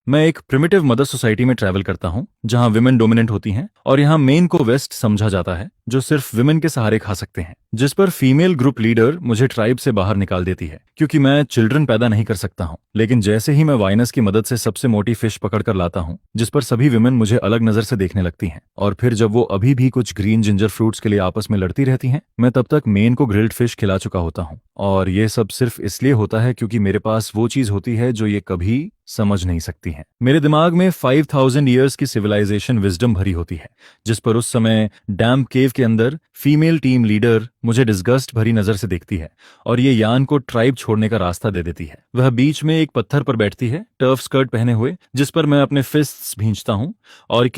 मैं एक primitive mother society में ट्रैवल करता हूँ जहाँ विमेन डोमिनेंट होती हैं और यहाँ मेन को वेस्ट समझा जाता है जो सिर्फ विमेन के सहारे खा सकते हैं, जिस पर फीमेल ग्रुप लीडर मुझे ट्राइब से बाहर निकाल देती है क्योंकि मैं चिल्ड्रन पैदा नहीं कर सकता हूँ। लेकिन जैसे ही मैं वाइनस की मदद से सबसे मोटी फिश पकड़ कर लाता हूँ जिस पर सभी विमेन मुझे अलग नजर से देखने लगती हैं, और फिर जब वो अभी भी कुछ ग्रीन जिंजर फ्रूट्स के लिए आपस में लड़ती रहती हैं, मैं तब तक मेन को ग्रिल्ड फिश खिला चुका होता हूँ। और ये सब सिर्फ इसलिए होता है क्योंकि मेरे पास वो चीज होती है जो ये कभी समझ नहीं सकती हैं। मेरे दिमाग में 5000 ईयर्स की सिविलाइजेशन विजडम भरी होती है जिस पर उस समय डैम्प केव के अंदर फीमेल टीम लीडर मुझे डिस्गस्ट भरी नजर से देखती है और ये यान को ट्राइब छोड़ने का रास्ता दे देती है। वह बीच में एक पत्थर पर बैठती है, टर्फ स्कर्ट पहने हुए, जिस पर मैं अपने फिस्ट्स भींचता हूँ और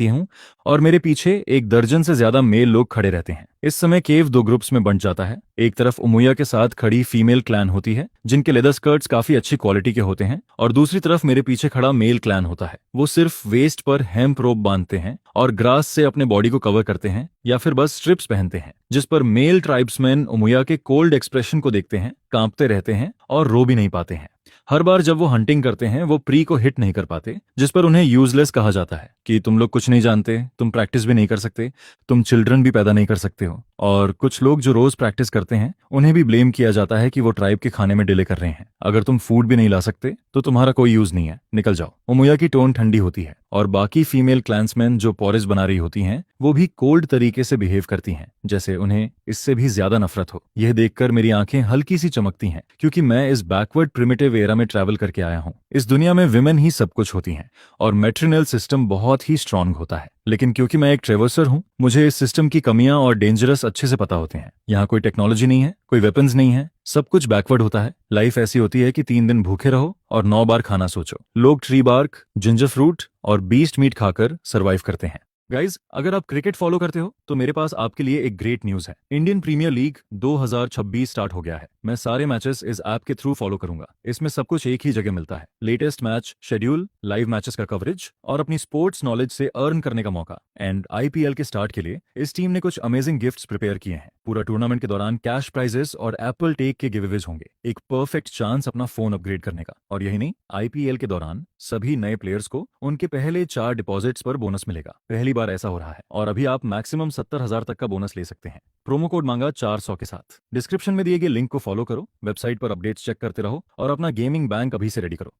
हूँ, और मेरे पीछे एक दर्जन से ज्यादा मेल लोग खड़े रहते हैं। इस समय केव दो ग्रुप्स में बंट जाता है। एक तरफ उमुया के साथ खड़ी फीमेल क्लैन होती है जिनके लेदर स्कर्ट्स काफी अच्छी क्वालिटी के होते हैं, और दूसरी तरफ मेरे पीछे खड़ा मेल क्लैन होता है। वो सिर्फ वेस्ट पर हेम्प रोप बांधते हैं और ग्रास से अपने बॉडी को कवर करते हैं या फिर बस स्ट्रिप्स पहनते हैं, जिस पर मेल ट्राइब्समैन उमुया के कोल्ड एक्सप्रेशन को देखते हैं, कांपते रहते हैं और रो भी नहीं पाते हैं। हर बार जब वो हंटिंग करते हैं वो प्री को हिट नहीं कर पाते, जिस पर उन्हें यूजलेस कहा जाता है कि तुम लोग कुछ नहीं जानते, तुम प्रैक्टिस भी नहीं कर सकते, तुम चिल्ड्रन भी पैदा नहीं कर सकते हो। और कुछ लोग जो रोज प्रैक्टिस करते हैं उन्हें भी ब्लेम किया जाता है कि वो ट्राइब के खाने में डिले कर रहे हैं। अगर तुम फूड भी नहीं ला सकते तो तुम्हारा कोई यूज नहीं है, निकल जाओ। उमुया की टोन ठंडी होती है और बाकी फीमेल क्लैंसमैन जो पॉरेज बना रही होती हैं वो भी कोल्ड तरीके से बिहेव करती हैं, जैसे उन्हें इससे भी ज्यादा नफरत हो। यह देखकर मेरी आंखें हल्की सी चमकती हैं क्योंकि मैं इस बैकवर्ड प्रिमिटिव एरा में ट्रैवल करके आया हूँ। इस दुनिया में विमेन ही सब कुछ होती हैं और मैट्रिनल सिस्टम बहुत ही स्ट्रांग होता है। लेकिन क्योंकि मैं एक ट्रेवर्सर हूँ, मुझे इस सिस्टम की कमियां और डेंजरस अच्छे से पता होते हैं। यहाँ कोई टेक्नोलॉजी नहीं है, कोई वेपन्स नहीं है, सब कुछ बैकवर्ड होता है। लाइफ ऐसी होती है कि 3 दिन भूखे रहो और 9 बार खाना सोचो। लोग ट्री बार्क, जिंजर फ्रूट और बीस्ट मीट खाकर सरवाइव करते हैं। गाइज, अगर आप क्रिकेट फॉलो करते हो तो मेरे पास आपके लिए एक ग्रेट न्यूज है। इंडियन प्रीमियर लीग 2026 स्टार्ट हो गया है। मैं सारे मैचेस इस ऐप के थ्रू फॉलो करूंगा। इसमें सब कुछ एक ही जगह मिलता है, latest match schedule, live matches का कवरेज और अपनी स्पोर्ट्स नॉलेज से अर्न करने का मौका। एंड आईपीएल के स्टार्ट के लिए इस टीम ने कुछ अमेजिंग गिफ्ट्स प्रिपेयर किए हैं। पूरा टूर्नामेंट के दौरान कैश प्राइजेस और एप्पल टेक के गिवअवेज होंगे, एक परफेक्ट चांस अपना फोन अपग्रेड करने का। और यही नहीं, आईपीएल के दौरान सभी नए प्लेयर्स को उनके पहले 4 डिपॉजिट्स पर बोनस मिलेगा। पहली बार ऐसा हो रहा है और अभी आप मैक्सिमम 70,000 तक का बोनस ले सकते हैं। प्रोमो कोड मांगा 400 के साथ। डिस्क्रिप्शन में दिए गए लिंक को फॉलो करो, वेबसाइट पर अपडेट्स चेक करते रहो और अपना गेमिंग बैंक अभी से रेडी करो।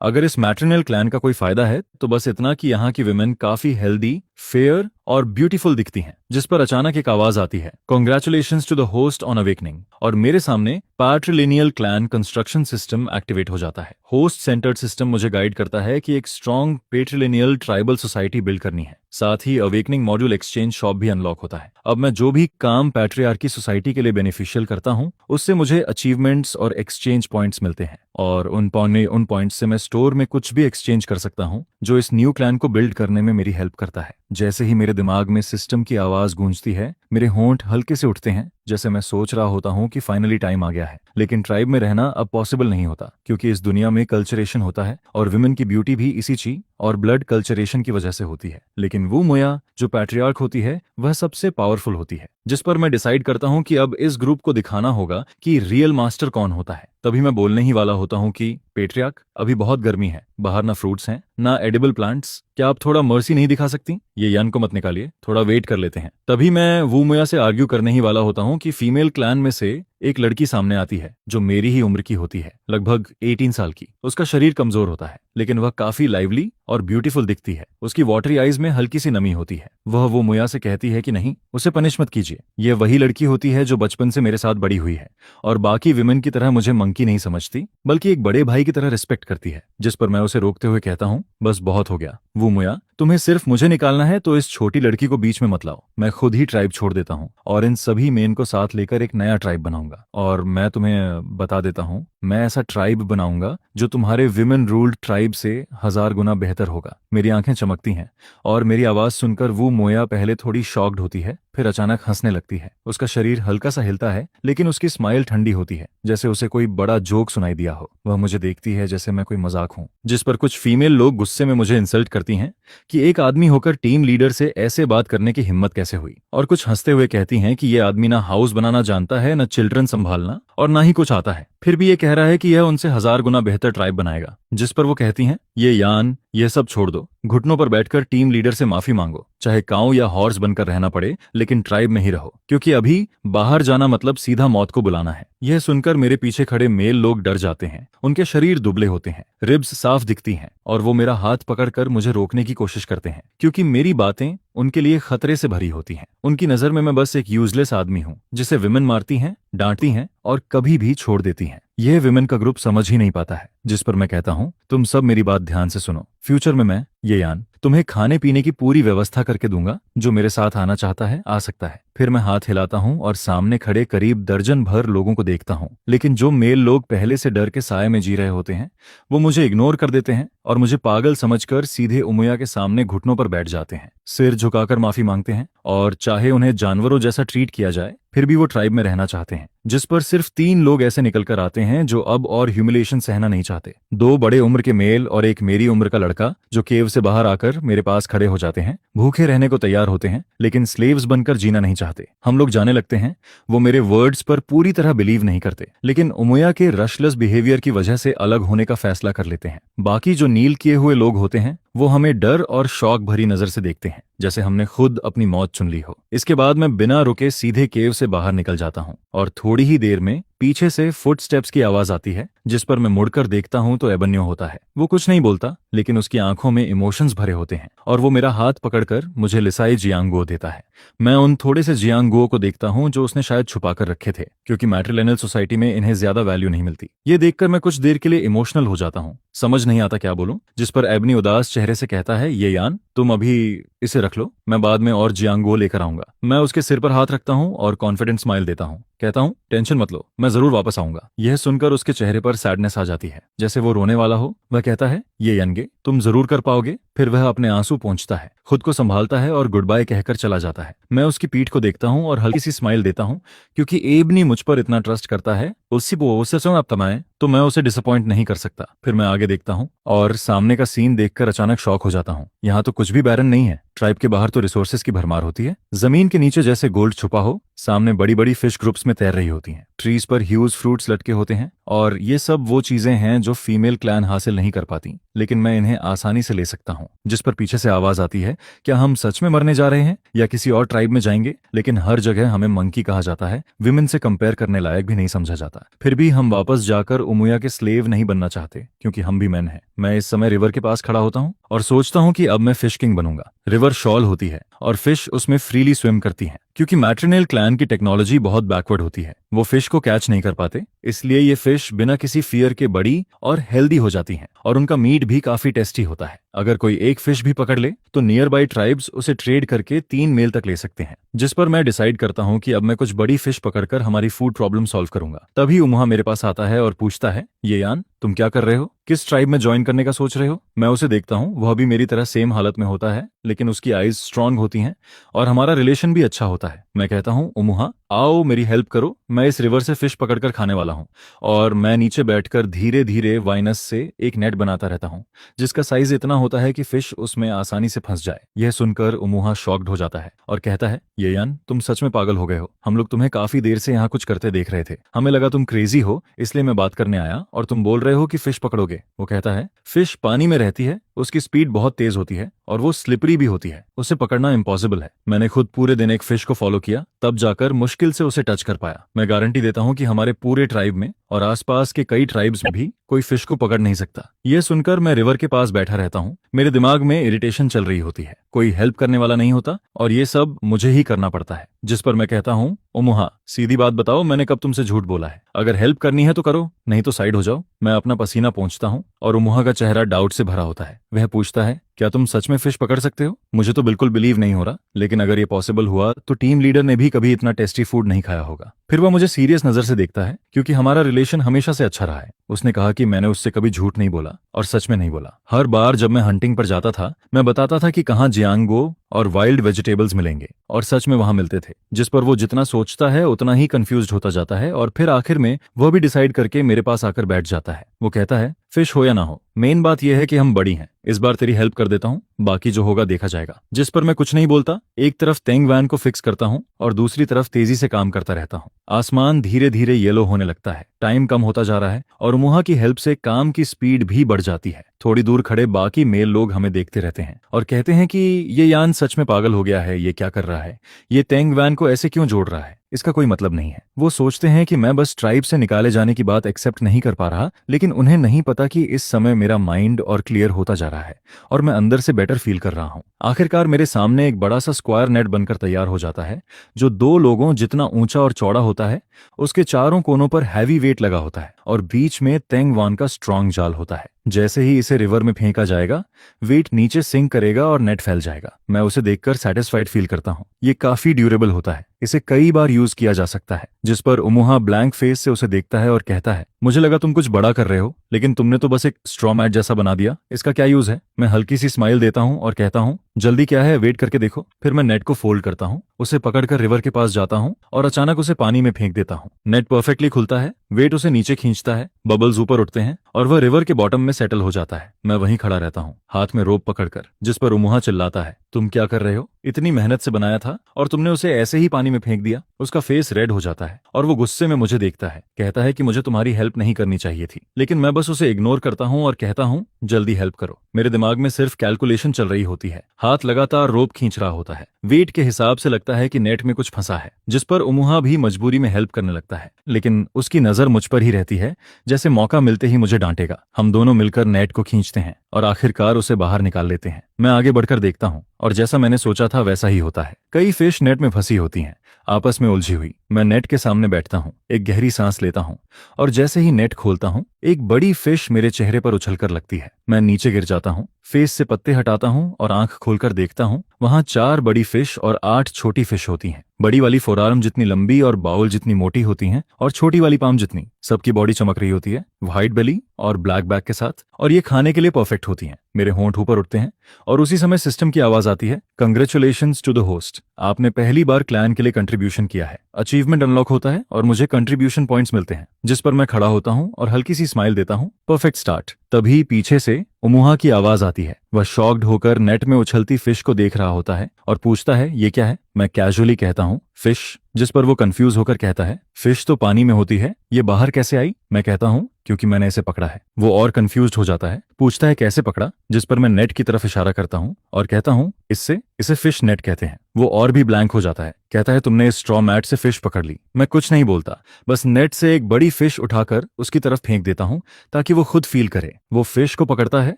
अगर इस मैट्रिनल क्लैन का कोई फायदा है तो बस इतना कि यहाँ की विमेन काफी हेल्दी, फेयर और ब्यूटीफुल दिखती हैं, जिस पर अचानक एक आवाज आती है, congratulations to the host on awakening, और मेरे सामने patrilineal clan construction system activate हो जाता है। होस्ट सेंटर्ड सिस्टम मुझे गाइड करता है कि एक strong patrilineal tribal society build करनी है। साथ ही अवेकनिंग मॉड्यूल एक्सचेंज शॉप भी अनलॉक होता है। अब मैं जो भी काम पैट्रियार्की सोसाइटी के लिए बेनिफिशियल करता हूँ उससे मुझे अचीवमेंट्स और एक्सचेंज पॉइंट्स मिलते हैं, और उन पॉइंट्स से मैं स्टोर में कुछ भी एक्सचेंज कर सकता हूँ जो इस न्यू क्लैन को बिल्ड करने में मेरी हेल्प करता है। जैसे ही मेरे दिमाग में सिस्टम की आवाज गूंजती है, मेरे होंठ हल्के से उठते हैं, जैसे मैं सोच रहा होता हूँ कि फाइनली टाइम आ गया है। लेकिन ट्राइब में रहना अब पॉसिबल नहीं होता क्योंकि इस दुनिया में कल्चरेशन होता है और विमेन की ब्यूटी भी इसी चीज और ब्लड कल्चरेशन की वजह से होती है। लेकिन वो मोया जो पैट्रियार्क होती है वह सबसे पावरफुल होती है, जिस पर मैं डिसाइड करता हूँ कि अब इस ग्रुप को दिखाना होगा कि रियल मास्टर कौन होता है। तभी मैं बोलने ही वाला होता हूँ कि पेट्रियार्क, अभी बहुत गर्मी है, बाहर ना फ्रूट्स हैं ना एडिबल प्लांट्स, क्या आप थोड़ा मर्सी नहीं दिखा सकती? ये यन को मत निकालिए, थोड़ा वेट कर लेते हैं। तभी मैं वूमोया से आर्ग्यू करने ही वाला होता हूँ कि फीमेल क्लैन में से एक लड़की सामने आती है जो मेरी ही उम्र की होती है, लगभग 18 साल की। उसका शरीर कमजोर होता है लेकिन वह काफी लाइवली और ब्यूटीफुल दिखती है। उसकी वाटरी आईज में हल्की सी नमी होती है। वह वो मुया से कहती है कि नहीं, उसे पनिश मत कीजिए। यह वही लड़की होती है जो बचपन से मेरे साथ बड़ी हुई है और बाकी विमेन की तरह मुझे मंकी नहीं समझती बल्कि एक बड़े भाई की तरह रिस्पेक्ट करती है। जिस पर मैं उसे रोकते हुए कहता हूँ, बस बहुत हो गया वो मुया, तुम्हें सिर्फ मुझे निकालना है तो इस छोटी लड़की को बीच में मत लाओ। मैं खुद ही ट्राइब छोड़ देता हूँ और इन सभी मेन को साथ लेकर एक नया ट्राइब बनाऊंगा। और मैं तुम्हें बता देता हूँ, मैं ऐसा ट्राइब बनाऊंगा जो तुम्हारे विमेन रूल्ड ट्राइब से 1000 गुना बेहतर होगा। मेरी आंखें चमकती हैं और मेरी आवाज सुनकर वो मोया पहले थोड़ी शॉक्ड होती है, फिर अचानक हंसने लगती है। उसका शरीर हल्का सा हिलता है लेकिन उसकी स्माइल ठंडी होती है, जैसे उसे कोई बड़ा जोक सुनाई दिया हो। वह मुझे देखती है जैसे मैं कोई मजाक हूँ। जिस पर कुछ फीमेल लोग गुस्से में मुझे इंसल्ट करती हैं कि एक आदमी होकर टीम लीडर से ऐसे बात करने की हिम्मत कैसे हुई, और कुछ हंसते हुए कहती हैं कि यह आदमी ना हाउस बनाना जानता है, न चिल्ड्रन संभालना और ना ही कुछ आता है, फिर भी ये कह रहा है कि यह उनसे 1000 गुना बेहतर ट्राइब बनाएगा। जिस पर वो कहती हैं, ये यान, ये सब छोड़ दो, घुटनों पर बैठकर टीम लीडर से माफी मांगो, चाहे काऊ या हॉर्स बनकर रहना पड़े, लेकिन ट्राइब में ही रहो, क्योंकि अभी बाहर जाना मतलब सीधा मौत को बुलाना है। यह सुनकर मेरे पीछे खड़े मेल लोग डर जाते हैं। उनके शरीर दुबले होते हैं, रिब्स साफ दिखती हैं, और वो मेरा हाथ पकड़कर मुझे रोकने की कोशिश करते हैं, क्योंकि मेरी बातें उनके लिए खतरे से भरी होती हैं। उनकी नजर में मैं बस एक यूजलेस आदमी हूं, जिसे विमेन मारती हैं, डांटती हैं और कभी भी छोड़ देती हैं। यह विमेन का ग्रुप समझ ही नहीं पाता है। जिस पर मैं कहता हूं, तुम सब मेरी बात ध्यान से सुनो। फ्यूचर में मैं, ये यान, तुम्हें खाने पीने की पूरी व्यवस्था करके दूंगा। जो मेरे साथ आना चाहता है आ सकता है। फिर मैं हाथ हिलाता हूं और सामने खड़े करीब दर्जन भर लोगों को देखता हूं, लेकिन जो मेल लोग पहले से डर के साए में जी रहे होते हैं, वो मुझे इग्नोर कर देते हैं और मुझे पागल समझकर सीधे उमुया के सामने घुटनों पर बैठ जाते हैं, सिर झुकाकर माफी मांगते हैं, और चाहे उन्हें जानवरों जैसा ट्रीट किया जाए, फिर भी वो ट्राइब में रहना चाहते हैं। जिस पर सिर्फ 3 लोग ऐसे निकल कर आते हैं जो अब और ह्यूमिलेशन सहना नहीं चाहते। 2 बड़े उम्र के मेल और एक मेरी उम्र का लड़का, जो केव से बाहर आकर मेरे पास खड़े हो जाते हैं। भूखे रहने को तैयार होते हैं, लेकिन स्लेव्स बनकर जीना नहीं चाहते। हम लोग जाने लगते हैं। वो मेरे वर्ड्स पर पूरी तरह बिलीव नहीं करते, लेकिन उमुया के रशलेस बिहेवियर की वजह से अलग होने का फैसला कर लेते हैं। बाकी जो नील किए हुए लोग होते हैं, वो हमें डर और शौक भरी नजर से देखते हैं, जैसे हमने खुद अपनी मौत चुन ली हो। इसके बाद मैं बिना रुके सीधे केव से बाहर निकल जाता हूँ, और थोड़ी ही देर में पीछे से फुटस्टेप्स की आवाज आती है, जिस पर मैं मुड़कर देखता हूं तो एबन्यो होता है। वो कुछ नहीं बोलता, लेकिन उसकी आंखों में इमोशंस भरे होते हैं, और वो मेरा हाथ पकड़कर मुझे लिसाई जियांगुओ देता है। मैं उन थोड़े से जियांगुओ को देखता हूं जो उसने शायद छुपा कर रखे थे, क्योंकि मैट्रिलिनियल सोसाइटी में इन्हें ज्यादा वैल्यू नहीं मिलती। ये देखकर मैं कुछ देर के लिए इमोशनल हो जाता हूँ, समझ नहीं आता क्या बोलूं। जिस पर एबनी उदास चेहरे से कहता है, ये यान, तुम अभी इसे रख लो, मैं बाद में और जियांगुओ लेकर आऊंगा। मैं उसके सिर पर हाथ रखता हूं और कॉन्फिडेंट स्माइल देता हूं। कहता हूं, टेंशन मत लो, मैं जरूर वापस आऊंगा। यह सुनकर उसके चेहरे पर सैडनेस आ जाती है, जैसे वो रोने वाला हो। वह कहता है, ये यनगे, तुम जरूर कर पाओगे। फिर वह अपने आंसू पोंछता है, खुद को संभालता है और गुड बाय कहकर चला जाता है। मैं उसकी पीठ को देखता हूं और हल्की सी स्माइल देता हूं, क्योंकि एबनी मुझ पर इतना ट्रस्ट करता है। उससे आप तमाए तो मैं उसे डिसअपॉइंट नहीं कर सकता। फिर मैं आगे देखता हूं और सामने का सीन देखकर अचानक शॉक हो जाता हूं। यहाँ तो कुछ भी बैरन नहीं है। ट्राइब के बाहर तो रिसोर्सेज की भरमार होती है। जमीन के नीचे जैसे गोल्ड छुपा हो, सामने बड़ी बड़ी फिश ग्रुप्स में तैर रही होती हैं। ट्रीज पर ह्यूज फ्रूट्स लटके होते हैं, और ये सब वो चीजें हैं जो फीमेल क्लैन हासिल नहीं कर पाती, लेकिन मैं इन्हें आसानी से ले सकता हूँ। जिस पर पीछे से आवाज आती है, क्या हम सच में मरने जा रहे हैं या किसी और ट्राइब में जाएंगे? लेकिन हर जगह हमें मंकी कहा जाता है, विमेन से कंपेयर करने लायक भी नहीं समझा जाता। फिर भी हम वापस जाकर उमुया के स्लेव नहीं बनना चाहते, क्योंकि हम भी मैन हैं। मैं इस समय रिवर के पास खड़ा होता हूँ और सोचता हूँ कि अब मैं फिश किंग बनूंगा। रिवर शॉल होती है और फिश उसमें फ्रीली स्विम करती हैं, क्योंकि मैट्रिनेल क्लैन की टेक्नोलॉजी बहुत बैकवर्ड होती है। वो फिश को कैच नहीं कर पाते, इसलिए ये फिश बिना किसी फियर के बड़ी और हेल्दी हो जाती हैं, और उनका मीट भी काफी टेस्टी होता है। अगर कोई एक फिश भी पकड़ ले तो नियर बाई ट्राइब्स उसे ट्रेड करके 3 मेल तक ले सकते हैं। जिस पर मैं डिसाइड करता हूँ कि अब मैं कुछ बड़ी फिश पकड़कर हमारी फूड प्रॉब्लम सॉल्व करूंगा। तभी उमुहा मेरे पास आता है और पूछता है, ये यान, तुम क्या कर रहे हो? किस ट्राइब में ज्वाइन करने का सोच रहे हो? मैं उसे देखता हूँ, वह भी मेरी तरह सेम हालत में होता है, लेकिन उसकी आईज स्ट्रांग होती हैं और हमारा रिलेशन भी अच्छा होता है। मैं कहता हूँ, उमुहा, आओ मेरी हेल्प करो, मैं इस रिवर से फिश पकड़कर खाने वाला हूँ। और मैं नीचे बैठकर धीरे धीरे वाइनस से एक नेट बनाता रहता हूँ, जिसका साइज इतना होता है कि फिश उसमें आसानी से फंस जाए। यह सुनकर उमुहा शॉक्ड हो जाता है और कहता है, ये यान, तुम सच में पागल हो गए हो। हम लोग तुम्हें काफी देर से यहाँ कुछ करते देख रहे थे। हमें लगा तुम क्रेजी हो, इसलिए मैं बात करने आया, और तुम बोल रहे हो कि फिश पकड़ोगे। वो कहता है, फिश पानी में रहती है, उसकी स्पीड बहुत तेज होती है और वो स्लिपरी भी होती है, उसे पकड़ना इम्पॉसिबल है। मैंने खुद पूरे दिन एक फिश को फॉलो किया, तब जाकर मुश्किल से उसे टच कर पाया। मैं गारंटी देता हूँ कि हमारे पूरे ट्राइब में और आसपास के कई ट्राइब्स में भी कोई फिश को पकड़ नहीं सकता। यह सुनकर मैं रिवर के पास बैठा रहता हूँ। मेरे दिमाग में इरिटेशन चल रही होती है, कोई हेल्प करने वाला नहीं होता और ये सब मुझे ही करना पड़ता है। जिस पर मैं कहता हूँ, उमुहा, सीधी बात बताओ, मैंने कब तुमसे झूठ बोला है? अगर हेल्प करनी है तो करो, नहीं तो साइड हो जाओ। मैं अपना पसीना पोंछता हूँ और उमुहा का चेहरा डाउट से भरा होता है। वह पूछता है, क्या तुम सच में फिश पकड़ सकते हो? मुझे तो बिल्कुल बिलीव नहीं हो रहा, लेकिन अगर ये पॉसिबल हुआ तो टीम लीडर ने भी कभी इतना टेस्टी फूड नहीं खाया होगा। फिर वह मुझे सीरियस नजर से देखता है, क्योंकि हमारा रिलेशन हमेशा से अच्छा रहा है। उसने कहा कि मैंने उससे कभी झूठ नहीं बोला और सच में नहीं बोला। हर बार जब मैं हंटिंग पर जाता था, मैं बताता था कि कहाँ जियांगो और वाइल्ड वेजिटेबल्स मिलेंगे, और सच में वहां मिलते थे। जिस पर वो जितना सोचता है उतना ही कंफ्यूज्ड होता जाता है, और फिर आखिर में वह भी डिसाइड करके मेरे पास आकर बैठ जाता है। वो कहता है फिश हो या ना हो, मेन बात यह है कि हम बड़ी हैं। इस बार तेरी हेल्प कर देता हूँ, बाकी जो होगा देखा जाएगा। जिस पर मैं कुछ नहीं बोलता, एक तरफ तेंग वैन को फिक्स करता हूँ और दूसरी तरफ तेजी से काम करता रहता हूँ। आसमान धीरे धीरे येलो होने लगता है, टाइम कम होता जा रहा है और मुहा की हेल्प से काम की स्पीड भी बढ़ जाती है। थोड़ी दूर खड़े बाकी मेल लोग हमें देखते रहते हैं और कहते हैं कि ये यान सच में पागल हो गया है, ये क्या कर रहा है, ये तेंग वैन को ऐसे क्यों जोड़ रहा है, इसका कोई मतलब नहीं है। वो सोचते हैं कि मैं बस ट्राइब से निकाले जाने की बात एक्सेप्ट नहीं कर पा रहा, लेकिन उन्हें नहीं पता कि इस समय मेरा माइंड और क्लियर होता जा रहा है और मैं अंदर से बेटर फील कर रहा हूं। आखिरकार मेरे सामने एक बड़ा सा स्क्वायर नेट बनकर तैयार हो जाता है, जो 2 लोगों जितना ऊंचा और चौड़ा होता है। उसके चारों कोनों पर हैवी वेट लगा होता है और बीच में तेंग वान का स्ट्रांग जाल होता है। जैसे ही इसे रिवर में फेंका जाएगा, वेट नीचे सिंक करेगा और नेट फैल जाएगा। मैं उसे देखकर सेटिस्फाइड फील करता हूँ। ये काफी ड्यूरेबल होता है, इसे कई बार यूज किया जा सकता है। जिस पर उमुहा ब्लैंक फेस से उसे देखता है और कहता है, मुझे लगा तुम कुछ बड़ा कर रहे हो, लेकिन तुमने तो बस एक स्ट्रॉ मैट जैसा बना दिया, इसका क्या यूज है। मैं हल्की सी स्माइल देता हूँ और कहता हूँ, जल्दी क्या है, वेट करके देखो। फिर मैं नेट को फोल्ड करता हूँ, उसे पकड़कर रिवर के पास जाता हूँ और अचानक उसे पानी में फेंक देता हूँ। नेट परफेक्टली खुलता है, वेट उसे नीचे खींचता है, बबल्स ऊपर उठते हैं और वह रिवर के बॉटम में सेटल हो जाता है। मैं वहीं खड़ा रहता हूँ, हाथ में रोप पकड़कर, जिस पर उमुहा चिल्लाता है, तुम क्या कर रहे हो, इतनी मेहनत से बनाया था और तुमने उसे ऐसे ही पानी में फेंक दिया। उसका फेस रेड हो जाता है और वो गुस्से में मुझे देखता है, कहता है कि मुझे तुम्हारी हेल्प नहीं करनी चाहिए थी, लेकिन मैं बस उसे इग्नोर करता हूँ और कहता हूँ, जल्दी हेल्प करो। मेरे दिमाग में सिर्फ कैलकुलेशन चल रही होती है, हाथ लगातार रोप खींच रहा होता है। वेट के हिसाब से लगता है कि नेट में कुछ फंसा है, जिस पर उमुहा भी मजबूरी में हेल्प करने लगता है, लेकिन उसकी नजर मुझ पर ही रहती है, जैसे मौका मिलते ही मुझे डांटेगा। हम दोनों मिलकर नेट को खींचते हैं और आखिरकार उसे बाहर निकाल लेते हैं। मैं आगे बढ़कर देखता हूँ और जैसा मैंने सोचा था वैसा ही होता है। कई फिश नेट में फंसी होती हैं, आपस में उलझी हुई। मैं नेट के सामने बैठता हूँ, एक गहरी सांस लेता हूँ और जैसे ही नेट खोलता हूँ, एक बड़ी फिश मेरे चेहरे पर उछलकर लगती है। मैं नीचे गिर जाता हूँ, फेस से पत्ते हटाता हूँ और आंख खोलकर देखता हूँ, वहां 4 बड़ी फिश और 8 छोटी फिश होती हैं। बड़ी वाली फोरआर्म जितनी लंबी और बाउल जितनी मोटी होती हैं और छोटी वाली पाम जितनी। सबकी बॉडी चमक रही होती है, व्हाइट बेली और ब्लैक बैक के साथ, और ये खाने के लिए परफेक्ट होती हैं। मेरे होंठ ऊपर उठते हैं और उसी समय सिस्टम की आवाज आती है, कंग्रेचुलेशंस टू द होस्ट, आपने पहली बार क्लैन के लिए कंट्रीब्यूशन किया है। अचीवमेंट अनलॉक होता है और मुझे कंट्रीब्यूशन पॉइंट्स मिलते हैं, जिस पर मैं खड़ा होता हूँ और हल्की सी स्माइल देता हूँ, परफेक्ट स्टार्ट। तभी पीछे से उमुहा की आवाज आती है। वह शॉक्ड होकर नेट में उछलती फिश को देख रहा होता है और पूछता है, ये क्या है। मैं कैजुअली कहता हूँ, फिश, जिस पर वो कंफ्यूज होकर कहता है, फिश तो पानी में होती है, ये बाहर कैसे आई। मैं कहता हूँ, क्योंकि मैंने इसे पकड़ा है। वो और कंफ्यूज्ड हो जाता है, पूछता है कैसे पकड़ा, जिस पर मैं नेट की तरफ इशारा करता हूँ और कहता हूँ, इसे फिश नेट कहते हैं। वो और भी ब्लैंक हो जाता है, कहता है, तुमने इस स्ट्रॉ मैट से फिश पकड़ ली। मैं कुछ नहीं बोलता, बस नेट से एक बड़ी फिश उठाकर उसकी तरफ फेंक देता हूँ ताकि वो खुद फील करे। वो फिश को पकड़ता है,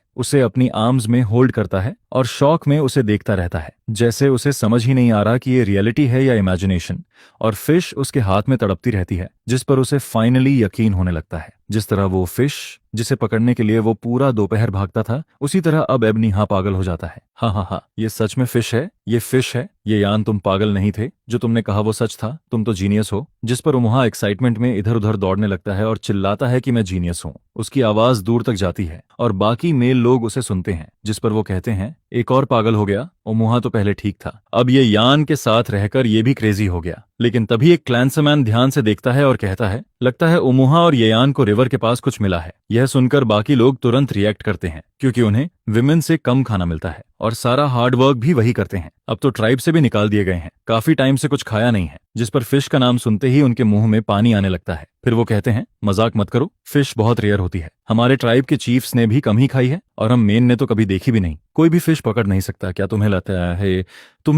उसे अपनी आर्म्स में होल्ड करता है और शौक में उसे देखता रहता है, जैसे उसे समझ ही नहीं आ रहा कि ये रियलिटी है या इमेजिनेशन। और फिश उसके हाथ में तड़पती रहती है, जिस पर उसे फाइनली यकीन होने लगता है। जिस तरह वो फिश जिसे पकड़ने के लिए वो पूरा दोपहर भागता था, उसी तरह अब एबनी पागल हो जाता है। हाँ, ये सच में फिश है, ये फिश है, ये यान तुम पागल नहीं थे, जो तुमने कहा वो सच था, तुम तो जीनियस हो। जिस पर उमुहा एक्साइटमेंट में इधर उधर दौड़ने लगता है और चिल्लाता है कि मैं जीनियस हूँ। उसकी आवाज दूर तक जाती है और बाकी मेल लोग उसे सुनते हैं, जिस पर वो कहते हैं, एक और पागल हो गया, उमुहा तो पहले ठीक था, अब ये यान के साथ रहकर ये भी क्रेजी हो गया। लेकिन तभी एक क्लैंसमैन ध्यान से देखता है और कहता है, लगता है उमुहा और ये यान को रिवर के पास कुछ मिला है। यह सुनकर बाकी लोग तुरंत रिएक्ट करते हैं, क्योंकि उन्हें विमेन से कम खाना मिलता है और सारा हार्ड वर्क भी वही करते हैं। अब तो ट्राइब से भी निकाल दिए गए हैं, काफी टाइम से कुछ खाया नहीं है। जिस पर फिश का नाम सुनते ही उनके मुंह में पानी आने लगता है। फिर वो कहते हैं, मजाक मत करो, फिश बहुत रेयर होती है, हमारे ट्राइब के चीफ्स ने भी कम ही खाई है और हम मेन ने तो कभी देखी भी नहीं। कोई भी फिश पकड़ नहीं सकता, क्या तुम्हें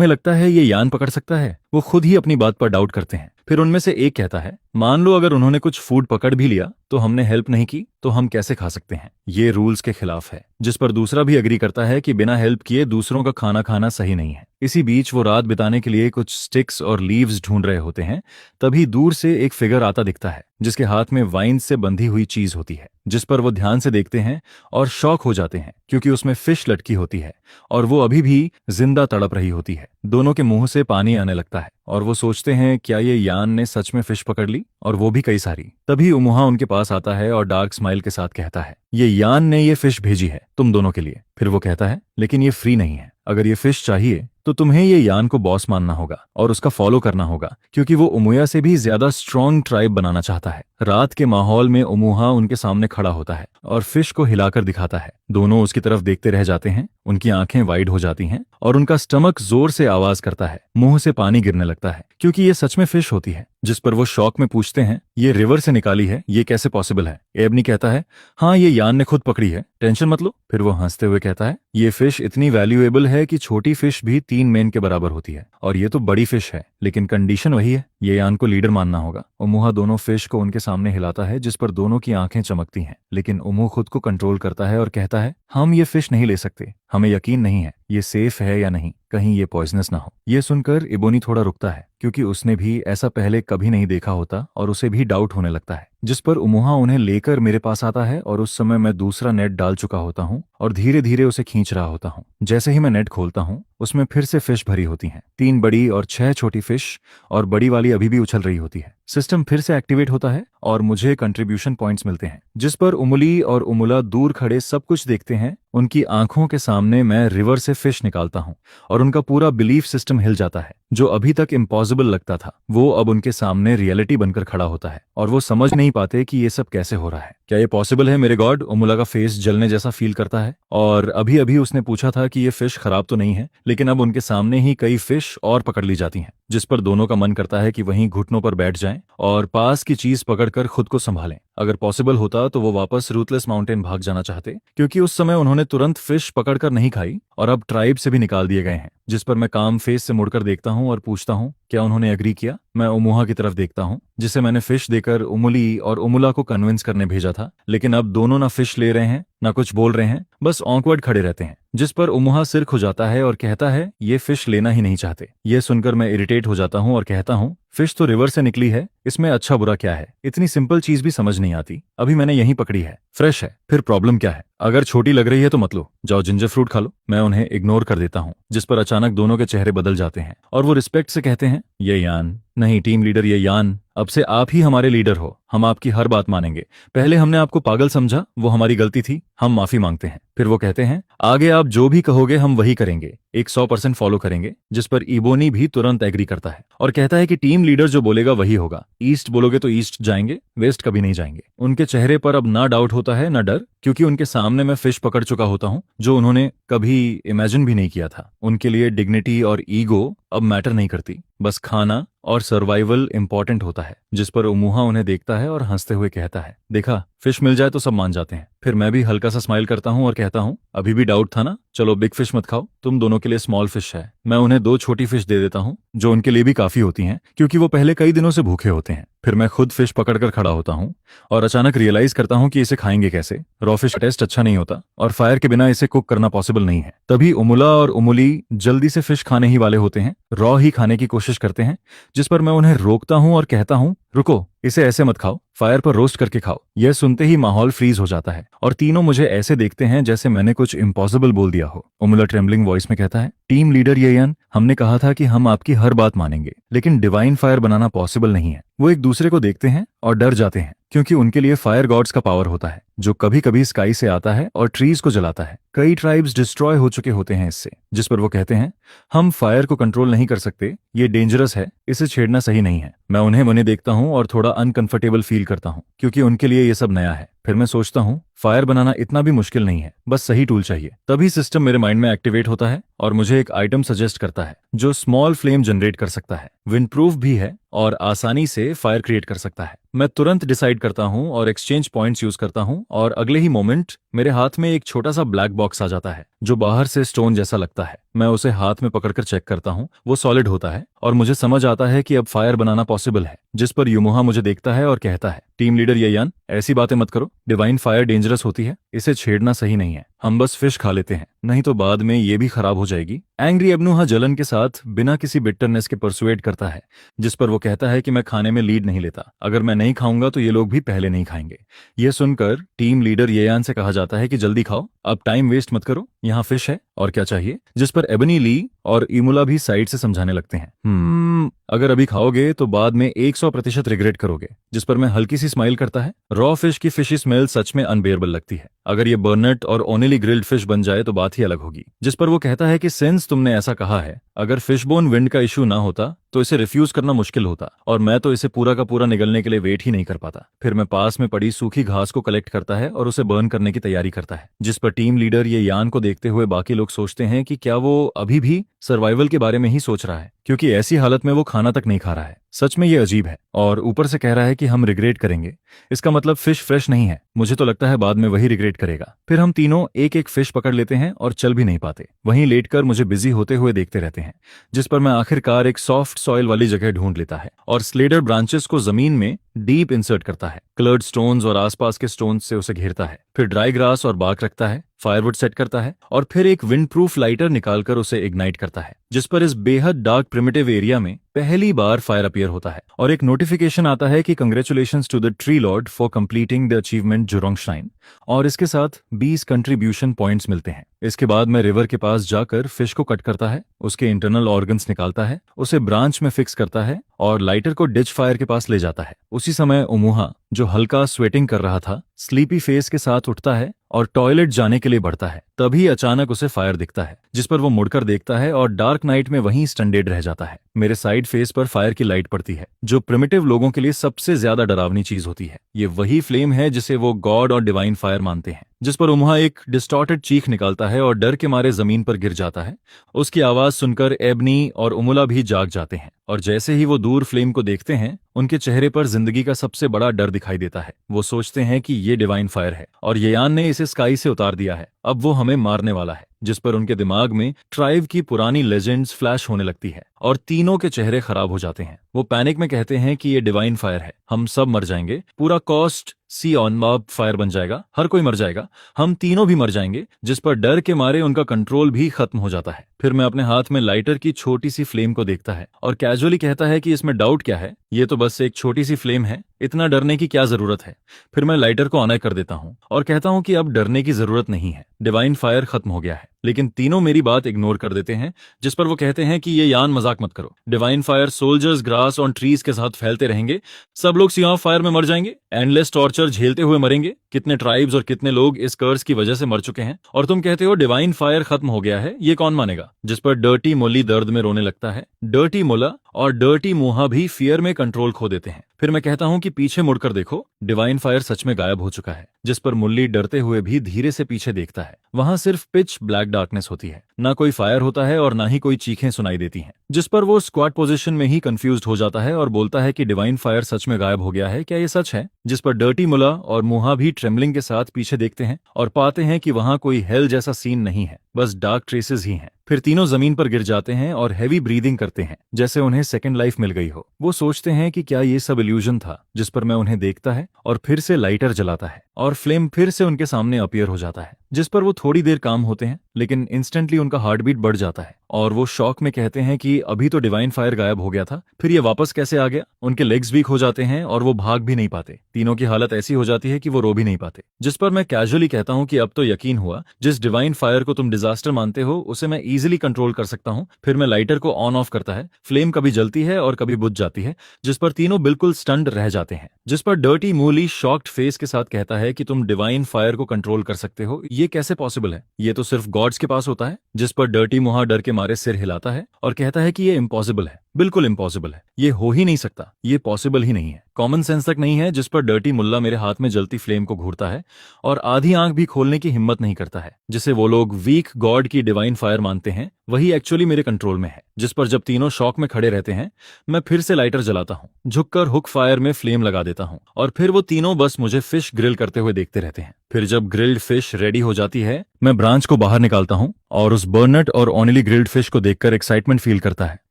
लगता है ये यान पकड़ सकता है। वो खुद ही अपनी बात पर डाउट करते हैं। फिर उनमें से एक कहता है, मान लो अगर उन्होंने कुछ फूड पकड़ भी लिया तो हमने हेल्प नहीं की, तो हम कैसे खा सकते हैं, ये रूल्स के खिलाफ है। जिस पर दूसरा भी एग्री करता है कि बिना हेल्प किए दूसरों का खाना खाना सही नहीं है। इसी बीच वो रात बिताने के लिए कुछ स्टिक्स और लीव्स ढूंढ रहे होते हैं, तभी दूर से एक फिगर आता दिखता है, जिसके हाथ में वाइन से बंधी हुई चीज होती है। जिस पर वो ध्यान से देखते हैं और शॉक हो जाते हैं, क्योंकि उसमें फिश लटकी होती है और वो अभी भी जिंदा तड़प रही होती है। दोनों के मुंह से पानी आने लगता है और वो सोचते हैं, क्या ये यान ने सच में फिश पकड़ ली, और वो भी कई सारी। तभी उमुहा उनके पास आता है और डार्क स्माइल के साथ कहता है, ये यान ने ये फिश भेजी है तुम दोनों के लिए। फिर वो कहता है, लेकिन ये फ्री नहीं है, अगर ये फिश चाहिए तो तुम्हें ये यान को बॉस मानना होगा और उसका फॉलो करना होगा, क्योंकि वो उमुया से भी ज्यादा स्ट्रॉन्ग ट्राइब बनाना चाहता है। रात के माहौल में उमुहा उनके सामने खड़ा होता है और फिश को हिलाकर दिखाता है। दोनों उसकी तरफ देखते रह जाते हैं, उनकी आंखें वाइड हो जाती हैं और उनका स्टमक जोर से आवाज करता है। मुंह से पानी गिरने लगता है क्योंकि ये सच में फिश होती है। जिस पर वो शौक में पूछते हैं, ये रिवर से निकाली है, ये कैसे पॉसिबल है? एबनी कहता है, हाँ ये यान ने खुद पकड़ी है, टेंशन मत लो। फिर वो हंसते हुए कहता है, ये फिश इतनी वैल्यूएबल है कि छोटी फिश भी 3 मेन के बराबर होती है, और ये तो बड़ी फिश है, लेकिन कंडीशन वही है, ये यान को लीडर मानना होगा। उमुहा दोनों फिश को उनके सामने हिलाता है, जिस पर दोनों की आंखें चमकती हैं, लेकिन उमू खुद को कंट्रोल करता है और कहता है, हम ये फिश नहीं ले सकते, हमें यकीन नहीं है ये सेफ है या नहीं, कहीं ये पॉइजनस ना हो। ये सुनकर इबोनी थोड़ा रुकता है क्योंकि उसने भी ऐसा पहले कभी नहीं देखा होता और उसे भी डाउट होने लगता है। जिस पर उमुहा उन्हें लेकर मेरे पास आता है और उस समय मैं दूसरा नेट डाल चुका होता हूँ और धीरे धीरे उसे खींच रहा होता हूँ। जैसे ही मैं नेट खोलता हूँ, उसमें फिर से फिश भरी होती हैं, 3 बड़ी और 6 छोटी फिश, और बड़ी वाली अभी भी उछल रही होती है। सिस्टम फिर से एक्टिवेट होता है और मुझे कंट्रीब्यूशन पॉइंट्स मिलते हैं, जिस पर उमुली और उमुला दूर खड़े सब कुछ देखते हैं। उनकी आंखों के सामने मैं रिवर से फिश निकालता हूँ और उनका पूरा बिलीफ सिस्टम हिल जाता है। जो अभी तक इम्पॉसिबल लगता था, वो अब उनके सामने रियलिटी बनकर खड़ा होता है और वो समझ नहीं पाते कि ये सब कैसे हो रहा है। क्या ये पॉसिबल है मेरे गॉड? उमुला का फेस जलने जैसा फील करता है, और अभी अभी उसने पूछा था कि ये फिश खराब तो नहीं है, लेकिन अब उनके सामने ही कई फिश और पकड़ ली जाती हैं, जिस पर दोनों का मन करता है कि वहीं घुटनों पर बैठ जाएं और पास की चीज पकड़कर खुद को संभालें। अगर पॉसिबल होता तो वो वापस रूथलेस माउंटेन भाग जाना चाहते, क्योंकि उस समय उन्होंने तुरंत फिश पकड़कर नहीं खाई और अब ट्राइब से भी निकाल दिए गए हैं। जिस पर मैं काम फेस से मुड़कर देखता हूँ और पूछता हूँ, क्या उन्होंने एग्री किया? मैं उमुहा की तरफ देखता हूँ, जिसे मैंने फिश देकर उमुली और उमुला को कन्विंस करने भेजा था, लेकिन अब दोनों ना फिश ले रहे हैं ना कुछ बोल रहे हैं, बस ऑकवर्ड खड़े रहते हैं। जिस पर उमुहा सिर खुजाता है और कहता है, ये फिश लेना ही नहीं चाहते। ये सुनकर मैं इरिटेट हो जाता हूँ और कहता हूँ, फिश तो रिवर से निकली है, इसमें अच्छा बुरा क्या है? इतनी सिंपल चीज भी समझ नहीं आती। अभी मैंने यहीं पकड़ी है, फ्रेश है, फिर प्रॉब्लम क्या है? अगर छोटी लग रही है तो मत लो, जाओ जिंजर फ्रूट खा लो। मैं उन्हें इग्नोर कर देता हूँ, जिस पर अचानक दोनों के चेहरे बदल जाते हैं और वो रिस्पेक्ट से कहते हैं, ये यान नहीं, टीम लीडर ये यान, अब से आप ही हमारे लीडर हो, हम आपकी हर बात मानेंगे। पहले हमने आपको पागल समझा, वो हमारी गलती थी, हम माफी मांगते हैं। फिर वो कहते हैं, आगे आप जो भी कहोगे हम वही करेंगे, 100% फॉलो करेंगे। जिस पर इबोनी भी तुरंत एग्री करता है और कहता है कि टीम लीडर जो बोलेगा वही होगा, ईस्ट बोलोगे तो ईस्ट जाएंगे, वेस्ट कभी नहीं जाएंगे। उनके चेहरे पर अब ना डाउट होता है ना डर, क्योंकि उनके सामने मैं फिश पकड़ चुका होता हूँ जो उन्होंने कभी इमेजिन भी नहीं किया था। उनके लिए डिग्निटी और ईगो अब मैटर नहीं करती, बस खाना और सर्वाइवल इंपॉर्टेंट होता है। जिस पर उमुहा उन्हें देखता है और हंसते हुए कहता है, देखा, फिश मिल जाए तो सब मान जाते हैं। फिर मैं भी हल्का सा स्माइल करता हूँ और कहता हूँ, अभी भी डाउट था ना? चलो बिग फिश मत खाओ, तुम दोनों के लिए स्मॉल फिश है। मैं उन्हें 2 छोटी फिश दे देता हूँ, जो उनके लिए भी काफी होती हैं, क्योंकि वो पहले कई दिनों से भूखे होते हैं। फिर मैं खुद फिश पकड़कर खड़ा होता हूँ और अचानक रियलाइज करता हूँ कि इसे खाएंगे कैसे। रॉ फिश का टेस्ट अच्छा नहीं होता और फायर के बिना इसे कुक करना पॉसिबल नहीं है। तभी उमुला और उमुली जल्दी से फिश खाने ही वाले होते हैं, रॉ ही खाने की कोशिश करते हैं, जिस पर मैं उन्हें रोकता हूँ और कहता हूँ, रुको, इसे ऐसे मत खाओ, फायर पर रोस्ट करके खाओ। यह सुनते ही माहौल फ्रीज हो जाता है और तीनों मुझे ऐसे देखते हैं जैसे मैंने कुछ इम्पॉसिबल बोल दिया हो। उमुला ट्रेम्बलिंग वॉइस में कहता है, टीम लीडर येयन, हमने कहा था कि हम आपकी हर बात मानेंगे, लेकिन डिवाइन फायर बनाना पॉसिबल नहीं है। वो एक दूसरे को देखते हैं और डर जाते हैं, क्योंकि उनके लिए फायर गॉड्स का पावर होता है, जो कभी कभी स्काई से आता है और ट्रीज को जलाता है। कई ट्राइब्स डिस्ट्रॉय हो चुके होते हैं इससे। जिस पर वो कहते हैं, हम फायर को कंट्रोल नहीं कर सकते, ये डेंजरस है, इसे छेड़ना सही नहीं है। मैं उन्हें मने देखता हूँ और थोड़ा अनकंफर्टेबल फील करता हूँ, क्योंकि उनके लिए ये सब नया है। फिर मैं सोचता हूँ, फायर बनाना इतना भी मुश्किल नहीं है, बस सही टूल चाहिए। तभी सिस्टम मेरे माइंड में एक्टिवेट होता है और मुझे एक आइटम सजेस्ट करता है जो स्मॉल फ्लेम जनरेट कर सकता है, विंड प्रूफ भी है और आसानी से फायर क्रिएट कर सकता है। मैं तुरंत डिसाइड करता हूँ और एक्सचेंज पॉइंट्स यूज करता हूँ और अगले ही मोमेंट मेरे हाथ में एक छोटा सा ब्लैक बॉक्स आ जाता है, जो बाहर से स्टोन जैसा लगता है। मैं उसे हाथ में पकड़कर चेक करता हूँ, वो सॉलिड होता है और मुझे समझ आता है कि अब फायर बनाना पॉसिबल है। जिस पर युमुहा मुझे देखता है और कहता है, टीम लीडर येयान, ऐसी बातें मत करो, डिवाइन फायर डेंजरस होती है, इसे छेड़ना सही नहीं है। हम बस फिश खा लेते हैं, नहीं तो बाद में ये भी खराब हो जाएगी। एंग्री एबनुहा जलन के साथ बिना किसी बिटरनेस के परसुएट करता है, जिस पर वो कहता है कि मैं खाने में लीड नहीं लेता, अगर मैं नहीं खाऊंगा तो ये लोग भी पहले नहीं खाएंगे। ये सुनकर टीम लीडर येयान से कहा जाता है कि जल्दी खाओ, अब टाइम वेस्ट मत करो, यहाँ फिश है और क्या चाहिए। जिस पर एबनी ली और इमुला भी साइड से समझाने लगते हैं, अगर अभी खाओगे तो बाद में 100% रिग्रेट करोगे। जिस पर मैं हल्की सी स्माइल करता है। रॉ फिश की फिशी स्मेल सच में अनबेयरेबल लगती है। अगर ये बर्नट और ओनिली ग्रिल्ड फिश बन जाए तो बात ही अलग होगी। जिस पर वो कहता है कि सिंस तुमने ऐसा कहा है, अगर फिशबोन विंड का इशू ना होता तो इसे रिफ्यूज करना मुश्किल होता और मैं तो इसे पूरा का पूरा निगलने के लिए वेट ही नहीं कर पाता। फिर मैं पास में पड़ी सूखी घास को कलेक्ट करता है और उसे बर्न करने की तैयारी करता है। जिस पर टीम लीडर ये यान को देखते हुए बाकी लोग सोचते हैं कि क्या वो अभी भी सर्वाइवल के बारे में ही सोच रहा है, क्योंकि ऐसी हालत में वो खाना तक नहीं खा रहा है। सच में ये अजीब है। और ऊपर से कह रहा है कि हम रिग्रेट करेंगे। इसका मतलब फिश फ्रेश नहीं है। मुझे तो लगता है बाद में वही रिग्रेट करेगा। फिर हम तीनों एक एक फिश पकड़ लेते हैं और चल भी नहीं पाते। वहीं लेटकर मुझे बिजी होते हुए देखते रहते हैं। जिस पर मैं आखिरकार एक सॉफ्ट सॉइल वाली जगह ढूंढ लेता है और स्लेडर ब्रांचेस को जमीन में डीप इंसर्ट करता है। क्लर्ड स्टोन्स और आसपास के स्टोन्स से उसे घेरता है। फिर ड्राई ग्रास और बार्क रखता है, फायरवुड सेट करता है और फिर एक विंड प्रूफ लाइटर निकालकर उसे इग्नाइट करता है। जिस पर इस बेहद डार्क प्रिमिटिव एरिया में पहली बार फायर अपीयर होता है और एक नोटिफिकेशन आता है कि congratulations to the tree lord for completing the achievement Jurong shrine, और इसके साथ 20 कंट्रीब्यूशन पॉइंट्स मिलते हैं। इसके बाद मैं रिवर के पास जाकर फिश को कट करता है, उसके इंटरनल ऑर्गन्स निकालता है, उसे ब्रांच में फिक्स करता है और लाइटर को डिच फायर के पास ले जाता है। उसी समय उमुहा, जो हल्का स्वेटिंग कर रहा था, स्लीपी फेस के साथ उठता है और टॉयलेट जाने के लिए बढ़ता है। तभी अचानक उसे फायर दिखता है, जिस पर वो मुड़कर देखता है और डार्क नाइट में वहीं स्टंडेड रह जाता है। मेरे साइड फेस पर फायर की लाइट पड़ती है, जो प्रिमिटिव लोगों के लिए सबसे ज्यादा डरावनी चीज होती है। ये वही फ्लेम है जिसे वो गॉड और डिवाइन फायर मानते हैं। जिस पर उमुहा एक डिस्टॉर्टेड चीख निकालता है और डर के मारे जमीन पर गिर जाता है। उसकी आवाज सुनकर एबनी और उमुला भी जाग जाते हैं और जैसे ही वो दूर फ्लेम को देखते हैं, उनके चेहरे पर जिंदगी का सबसे बड़ा डर दिखाई देता है। वो सोचते हैं कि ये डिवाइन फायर है और येयान ने इसे स्काई से उतार दिया है, अब वो हमें मारने वाला है। जिस पर उनके दिमाग में ट्राइब की पुरानी लेजेंड्स फ्लैश होने लगती है और तीनों के चेहरे खराब हो जाते हैं। वो पैनिक में कहते हैं कि ये डिवाइन फायर है, हम सब मर जाएंगे, पूरा कॉस्ट सी ऑन मॉब फायर बन जाएगा, हर कोई मर जाएगा, हम तीनों भी मर जाएंगे। जिस पर डर के मारे उनका कंट्रोल भी खत्म हो जाता है। फिर मैं अपने हाथ में लाइटर की छोटी सी फ्लेम को देखता है और कैजुअली कहता है कि इसमें डाउट क्या है, ये तो बस एक छोटी सी फ्लेम है, इतना डरने की क्या जरूरत है। फिर मैं लाइटर को ऑन कर देता हूँ और कहता हूँ कि अब डरने की जरूरत नहीं है, डिवाइन फायर खत्म हो गया है। लेकिन तीनों मेरी बात इग्नोर कर देते हैं। जिस पर वो कहते हैं कि ये यान मजाक मत करो, डिवाइन फायर सोल्जर्स ग्रास और ट्रीज के साथ फैलते रहेंगे, सब लोग सी ऑफ फायर में मर जाएंगे, एंडलेस टॉर्चर झेलते हुए मरेंगे। कितने ट्राइब्स और कितने लोग इस कर्स की वजह से मर चुके हैं और तुम कहते हो डिवाइन फायर खत्म हो गया है, ये कौन मानेगा। जिस पर डर्टी मोली दर्द में रोने लगता है। डर्टी मोला और डर्टी मुहा भी फियर में कंट्रोल खो देते हैं। फिर मैं कहता हूं कि पीछे मुड़कर देखो, डिवाइन फायर सच में गायब हो चुका है। जिस पर मुल्ली डरते हुए भी धीरे से पीछे देखता है। वहां सिर्फ पिच ब्लैक डार्कनेस होती है, ना कोई फायर होता है और ना ही कोई चीखें सुनाई देती हैं। जिस पर वो स्क्वाट पोजीशन में ही कंफ्यूज्ड हो जाता है और बोलता है कि डिवाइन फायर सच में गायब हो गया है, क्या ये सच है। जिस पर डर्टी मुला और मुहा भी ट्रेमलिंग के साथ पीछे देखते हैं और पाते हैं कि वहां कोई हेल जैसा सीन नहीं है, बस डार्क ट्रेसेस ही हैं। फिर तीनों जमीन पर गिर जाते हैं और हैवी ब्रीदिंग करते हैं, जैसे उन्हें सेकंड लाइफ मिल गई हो। वो सोचते हैं कि क्या ये सब इल्यूजन था। जिस पर मैं उन्हें देखता है और फिर से लाइटर जलाता है और फ्लेम फिर से उनके सामने अपीयर हो जाता है। जिस पर वो थोड़ी देर काम होते हैं, लेकिन इंस्टेंटली उनका हार्ट बीट बढ़ जाता है और वो शॉक में कहते हैं कि अभी तो डिवाइन फायर गायब हो गया था, फिर ये वापस कैसे आ गया। उनके लेग्स वीक हो जाते हैं और वो भाग भी नहीं पाते। तीनों की हालत ऐसी हो जाती है कि वो रो भी नहीं पाते। जिस पर मैं कैजुअली कहता हूं कि अब तो यकीन हुआ, जिस डिवाइन फायर को तुम डिजास्टर मानते हो उसे मैं इजीली कंट्रोल कर सकता हूं। फिर मैं लाइटर को ऑन ऑफ करता है, फ्लेम कभी जलती है और कभी बुझ जाती है। जिस पर तीनों बिल्कुल स्टन्ड रह जाते हैं। जिस पर डर्टी मूली शॉक्ड फेस के साथ कहता है कि तुम डिवाइन फायर को कंट्रोल कर सकते हो, ये कैसे पॉसिबल है, ये तो सिर्फ गॉड्स के पास होता है। जिस पर डर्टी मुहा डर के मारे सिर हिलाता है और कहता है कि ये इम्पॉसिबल है, बिल्कुल इम्पॉसिबल है, ये हो ही नहीं सकता, ये पॉसिबल ही नहीं है, कॉमन सेंस तक नहीं है। जिस पर डर्टी मुल्ला मेरे हाथ में जलती फ्लेम को घूरता है और आधी आंख भी खोलने की हिम्मत नहीं करता है। जिसे वो लोग वीक गॉड की डिवाइन फायर मानते हैं, वही एक्चुअली मेरे कंट्रोल में है। जिस पर जब तीनों शॉक में खड़े रहते हैं, मैं फिर से लाइटर जलाता हूँ, झुककर हुक फायर में फ्लेम लगा देता हूँ और फिर वो तीनों बस मुझे फिश ग्रिल करते हुए देखते रहते हैं। फिर जब ग्रिल्ड फिश रेडी हो जाती है, मैं ब्रांच को बाहर निकालता हूँ और उस बर्नट और ऑनिली ग्रिल्ड फिश को देखकर एक्साइटमेंट फील करता है।